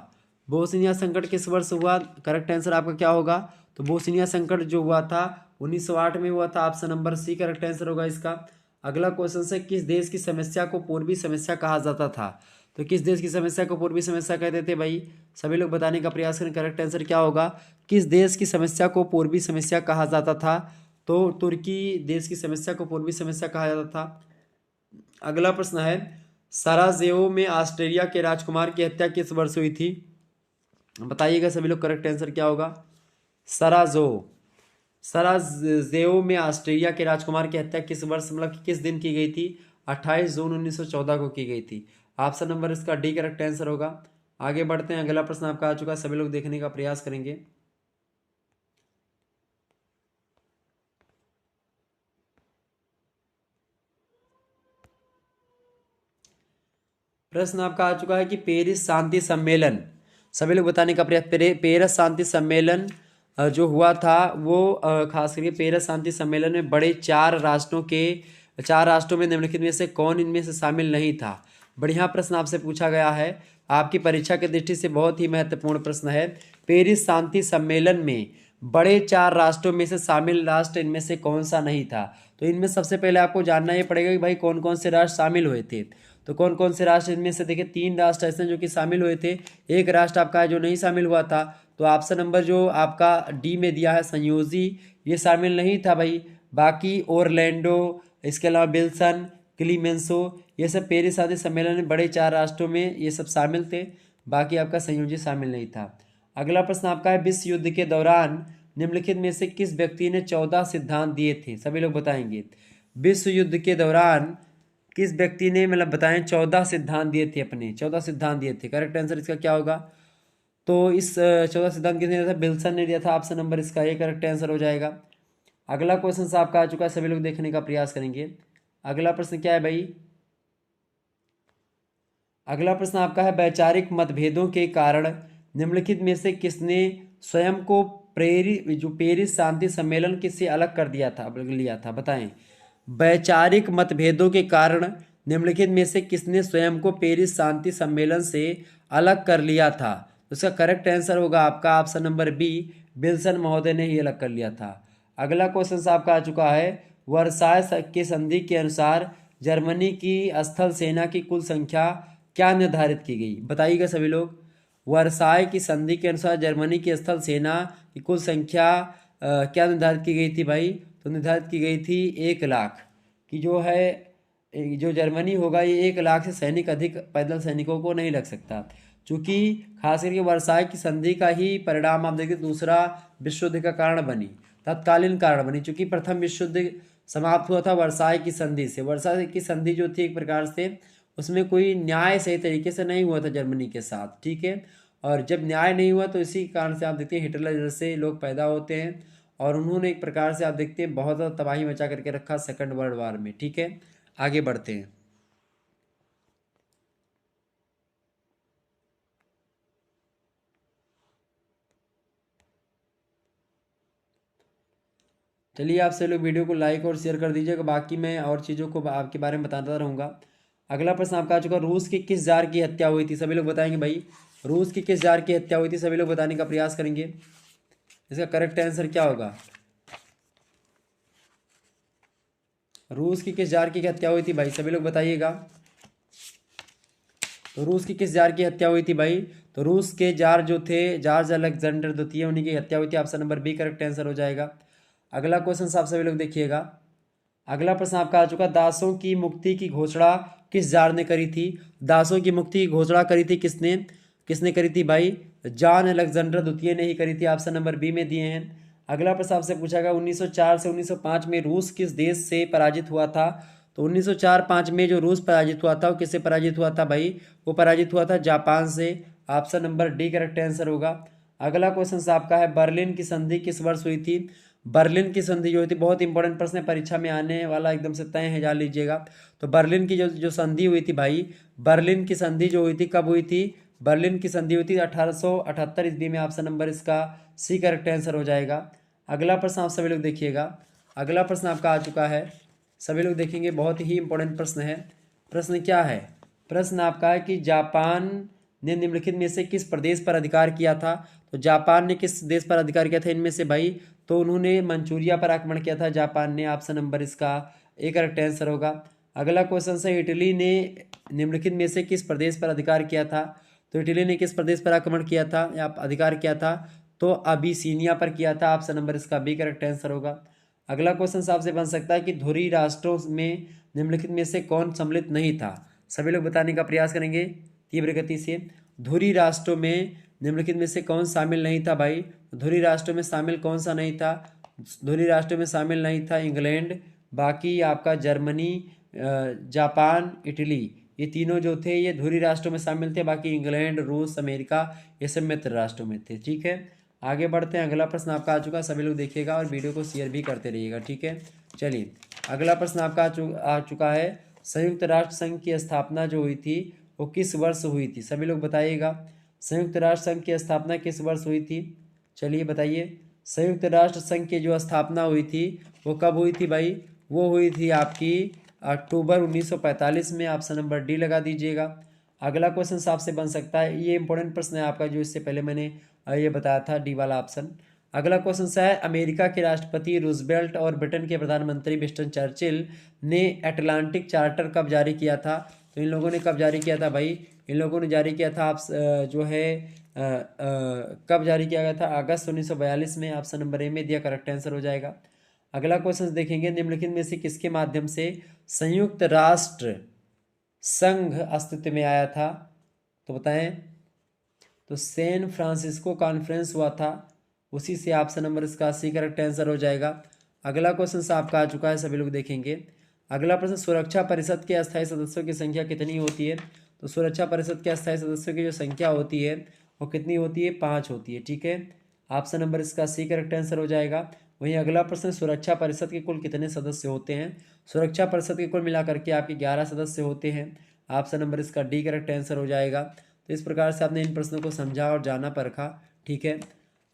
बोस्निया संकट किस वर्ष हुआ, करेक्ट आंसर आपका क्या होगा। तो बोस्निया संकट जो हुआ था 1908 में हुआ था, option number C correct answer होगा इसका। अगला क्वेश्चन से, किस देश की समस्या को पूर्वी समस्या कहा जाता था। तो किस देश की समस्या को पूर्वी समस्या कहते थे भाई, सभी लोग बताने का प्रयास करें, करेक्ट आंसर क्या होगा। किस देश की समस्या को पूर्वी समस्या कहा जाता था, तो तुर्की देश की समस्या को पूर्वी समस्या कहा जाता था। अगला प्रश्न है, सराजेवो में ऑस्ट्रेलिया के राजकुमार की हत्या किस वर्ष हुई थी, बताइएगा सभी लोग, करेक्ट आंसर क्या होगा। सराजो सराजेवो में ऑस्ट्रेलिया के राजकुमार की हत्या किस वर्ष, मतलब कि किस दिन की गई थी, 28 जून 1914 को की गई थी। ऑप्शन नंबर इसका डी करेक्ट आंसर होगा। आगे बढ़ते हैं, अगला प्रश्न आपका आ चुका है, सभी लोग देखने का प्रयास करेंगे। प्रश्न आपका आ चुका है कि पेरिस शांति सम्मेलन, सभी लोग बताने का प्रयास। पेरिस शांति सम्मेलन जो हुआ था वो खास करके पेरिस शांति सम्मेलन में बड़े चार राष्ट्रों में निम्नलिखित में से कौन इनमें से शामिल नहीं था। बढ़िया प्रश्न आपसे पूछा गया है, आपकी परीक्षा की दृष्टि से बहुत ही महत्वपूर्ण प्रश्न है। पेरिस शांति सम्मेलन में बड़े चार राष्ट्रों में से शामिल राष्ट्र इनमें से कौन सा नहीं था। तो इनमें सबसे पहले आपको जानना ये पड़ेगा कि भाई कौन कौन से राष्ट्र शामिल हुए थे। तो कौन कौन से राष्ट्र, इनमें से देखिए 3 राष्ट्र ऐसे हैं जो कि शामिल हुए थे, एक राष्ट्र आपका है जो नहीं शामिल हुआ था। तो ऑप्शन नंबर जो आपका डी में दिया है संयोजी, ये शामिल नहीं था भाई। बाकी ओरलैंडो, इसके अलावा बिल्सन, क्लीमेंसो, ये सब पेरिस शांति सम्मेलन में बड़े 4 राष्ट्रों में ये सब शामिल थे, बाकी आपका संयोजी शामिल नहीं था। अगला प्रश्न आपका है, विश्व युद्ध के दौरान निम्नलिखित में से किस व्यक्ति ने 14 सिद्धांत दिए थे, सभी लोग बताएंगे। विश्व युद्ध के दौरान किस व्यक्ति ने, मतलब बताएं, 14 सिद्धांत दिए थे, अपने 14 सिद्धांत दिए थे, करेक्ट आंसर इसका क्या होगा। तो इस 14 सिद्धांत किसने दिया था, बिल्सन ने दिया था, ऑप्शन नंबर इसका ये करेक्ट आंसर हो जाएगा। अगला क्वेश्चन आपका आ चुका है, सभी लोग देखने का प्रयास करेंगे। अगला प्रश्न क्या है भाई, अगला प्रश्न आपका है, वैचारिक मतभेदों के कारण निम्नलिखित में से किसने स्वयं को पेरिस शांति सम्मेलन किससे अलग कर दिया था, लिया था, बताएं। वैचारिक मतभेदों के कारण निम्नलिखित में से किसने स्वयं को पेरिस शांति सम्मेलन से अलग कर लिया था। उसका करेक्ट आंसर होगा आपका ऑप्शन नंबर बी, विल्सन महोदय ने ही अलग कर लिया था। अगला क्वेश्चन आपका आ चुका है, वर्साय के संधि के अनुसार जर्मनी की स्थल सेना की कुल संख्या क्या निर्धारित की गई, बताइएगा सभी लोग। वर्साय की संधि के अनुसार जर्मनी की स्थल सेना की कुल संख्या क्या निर्धारित की गई थी भाई, तो निर्धारित की गई थी 1 लाख की, जो है जो जर्मनी होगा ये 1 लाख से सैनिक अधिक पैदल सैनिकों को नहीं लग सकता, चूंकि खास करके वर्साय की संधि का ही परिणाम आप देखिए दूसरा विश्व युद्ध का कारण बनी, तत्कालीन कारण बनी, चूंकि प्रथम विश्व युद्ध समाप्त हुआ था वर्साय की संधि से। वर्साय की संधि जो थी एक प्रकार से उसमें कोई न्याय सही तरीके से नहीं हुआ था जर्मनी के साथ, ठीक है। और जब न्याय नहीं हुआ तो इसी कारण से आप देखते हैं हिटलर जैसे लोग पैदा होते हैं, और उन्होंने एक प्रकार से आप देखते हैं बहुत ज़्यादा तबाही मचा करके रखा सेकंड वर्ल्ड वार में, ठीक है। आगे बढ़ते हैं। चलिए आप सभी लोग वीडियो को लाइक और शेयर कर दीजिएगा, बाकी मैं और चीज़ों को आपके बारे में बताता रहूँगा। अगला प्रश्न आपका आ चुका, रूस की किस जार की हत्या हुई थी, सभी लोग बताएंगे भाई। रूस की किस जार की हत्या हुई थी, सभी लोग बताने का प्रयास करेंगे। इसका करेक्ट आंसर क्या होगा, रूस की किस जार की हत्या हुई थी भाई, सभी लोग बताइएगा। तो रूस की किस जार की हत्या हुई थी भाई, तो रूस के जार जो थे जॉर्ज अलेक्जेंडर द्वितीय, उन्हीं की हत्या हुई थी, option number B correct answer हो जाएगा। अगला क्वेश्चन आप सभी लोग देखिएगा। अगला प्रश्न आपका आ चुका, दासों की मुक्ति की घोषणा किस जार ने करी थी। दासों की मुक्ति की घोषणा करी थी किसने, किसने करी थी भाई, जॉन अलेक्जेंडर द्वितीय ने ही करी थी, ऑप्शन नंबर बी में दिए हैं। अगला प्रश्न आपसे पूछा गया, 1904 से 1905 में रूस किस देश से पराजित हुआ था। तो 1904-05 में जो रूस पराजित हुआ था वो किससे पराजित हुआ था भाई, वो पराजित हुआ था जापान से, option number D correct answer होगा। अगला क्वेश्चन आपका है बर्लिन की संधि किस वर्ष हुई थी। बर्लिन की संधि जो हुई थी, बहुत इंपॉर्टेंट प्रश्न है, परीक्षा में आने वाला एकदम से तय है, जान लीजिएगा। तो बर्लिन की जो संधि हुई थी भाई, बर्लिन की संधि जो हुई थी कब हुई थी। बर्लिन की संधि हुई थी 1878 ईस्वी में। ऑप्शन नंबर इसका सी करेक्ट आंसर हो जाएगा। अगला प्रश्न आप सभी लोग देखिएगा। अगला प्रश्न आपका आ चुका है, सभी लोग देखेंगे, बहुत ही इंपॉर्टेंट प्रश्न है। प्रश्न क्या है, प्रश्न आपका है कि जापान ने निम्नलिखित में से किस प्रदेश पर अधिकार किया था। तो जापान ने किस देश पर अधिकार किया था इनमें से भाई, तो उन्होंने मंचूरिया पर आक्रमण किया था जापान ने। ऑप्शन नंबर इसका ए करेक्ट आंसर होगा। अगला क्वेश्चन है इटली ने निम्नलिखित में से किस प्रदेश पर अधिकार किया था। तो इटली ने किस प्रदेश पर आक्रमण किया था या अधिकार किया था, तो अबिसिनिया पर किया था। ऑप्शन नंबर इसका बी करेक्ट आंसर होगा। अगला क्वेश्चन आपसे बन सकता है कि धुरी राष्ट्रों में निम्नलिखित में से कौन सम्मिलित नहीं था। सभी लोग बताने का प्रयास करेंगे तीव्र गति से। धुरी राष्ट्रों में निम्नलिखित में से कौन शामिल नहीं था भाई। धुरी राष्ट्रों में शामिल कौन सा नहीं था। धुरी राष्ट्रों में शामिल नहीं था इंग्लैंड, बाकी आपका जर्मनी, जापान, इटली, ये तीनों जो थे ये धुरी राष्ट्रों में शामिल थे। बाकी इंग्लैंड, रूस, अमेरिका, ये सब मित्र राष्ट्रों में थे। ठीक है, आगे बढ़ते हैं। अगला प्रश्न आपका आ चुका, सभी लोग देखिएगा और वीडियो को शेयर भी करते रहिएगा। ठीक है, चलिए अगला प्रश्न आपका आ चुका है, संयुक्त राष्ट्र संघ की स्थापना जो हुई थी वो किस वर्ष हुई थी। सभी लोग बताइएगा, संयुक्त राष्ट्र संघ की स्थापना किस वर्ष हुई थी। चलिए बताइए, संयुक्त राष्ट्र संघ की जो स्थापना हुई थी वो कब हुई थी भाई। वो हुई थी आपकी अक्टूबर 1945 में। ऑप्शन नंबर डी लगा दीजिएगा। अगला क्वेश्चन आपसे बन सकता है, ये इंपॉर्टेंट प्रश्न है आपका, जो इससे पहले मैंने ये बताया था, डी वाला ऑप्शन। अगला क्वेश्चन है, अमेरिका के राष्ट्रपति रूजवेल्ट और ब्रिटेन के प्रधानमंत्री विंस्टन चर्चिल ने अटलांटिक चार्टर कब जारी किया था। तो इन लोगों ने कब जारी किया था भाई, इन लोगों ने जारी किया था आप जो है कब जारी किया गया था, अगस्त 1942 में। ऑप्शन नंबर ए में दिया करेक्ट आंसर हो जाएगा। अगला क्वेश्चन देखेंगे, निम्नलिखित में से किसके माध्यम से संयुक्त राष्ट्र संघ अस्तित्व में आया था। तो बताएं, तो सैन फ्रांसिस्को कॉन्फ्रेंस हुआ था, उसी से ऑप्शन नंबर इसका सी करेक्ट आंसर हो जाएगा। अगला क्वेश्चन आपका आ चुका है, सभी लोग देखेंगे। अगला प्रश्न, सुरक्षा परिषद के अस्थायी सदस्यों की संख्या कितनी होती है। तो सुरक्षा परिषद के अस्थायी सदस्यों की जो संख्या होती है वो कितनी होती है, 5 होती है। ठीक है, ऑप्शन नंबर इसका सी करेक्ट आंसर हो जाएगा। वहीं अगला प्रश्न, सुरक्षा परिषद के कुल कितने सदस्य होते हैं। सुरक्षा परिषद के कुल मिलाकर के आपके 11 सदस्य होते हैं। ऑप्शन नंबर इसका डी करेक्ट आंसर हो जाएगा। तो इस प्रकार से आपने इन प्रश्नों को समझा और जाना परखा। ठीक है,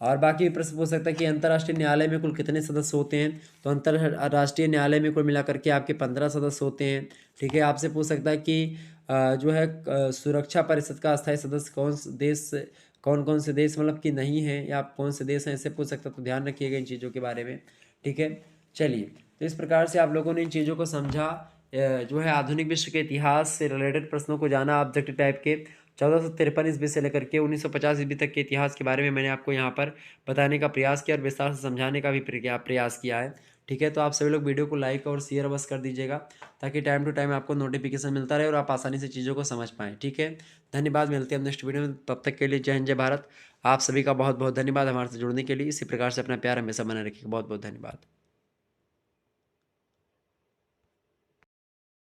और बाकी प्रश्न पूछ सकता है कि अंतर्राष्ट्रीय न्यायालय में कुल कितने सदस्य होते हैं। तो अंतर्राष्ट्रीय न्यायालय में कुल मिलाकर के आपके 15 सदस्य होते हैं। ठीक है, आपसे पूछ सकता है कि जो है सुरक्षा परिषद का अस्थायी सदस्य कौन कौन से देश मतलब कि नहीं है, या कौन से देश हैं, ऐसे पूछ सकता है। तो ध्यान रखिएगा इन चीज़ों के बारे में। ठीक है, चलिए, तो इस प्रकार से आप लोगों ने इन चीज़ों को समझा, जो है आधुनिक विश्व के इतिहास से रिलेटेड प्रश्नों को जाना, ऑब्जेक्टिव टाइप के 1453 ईस्वी से लेकर के 1950 ईस्वी तक के इतिहास के बारे में मैंने आपको यहाँ पर बताने का प्रयास किया और विस्तार से समझाने का भी प्रयास किया है। ठीक है, तो आप सभी लोग वीडियो को लाइक और शेयर बस कर दीजिएगा, ताकि टाइम टू टाइम आपको नोटिफिकेशन मिलता रहे और आप आसानी से चीज़ों को समझ पाएँ। ठीक है, धन्यवाद, मिलते हैं नेक्स्ट वीडियो में, तब तक के लिए जय हिंद जय भारत। आप सभी का बहुत बहुत धन्यवाद हमारे से जुड़ने के लिए। इसी प्रकार से अपना प्यार हमेशा बना रखिए। बहुत बहुत धन्यवाद।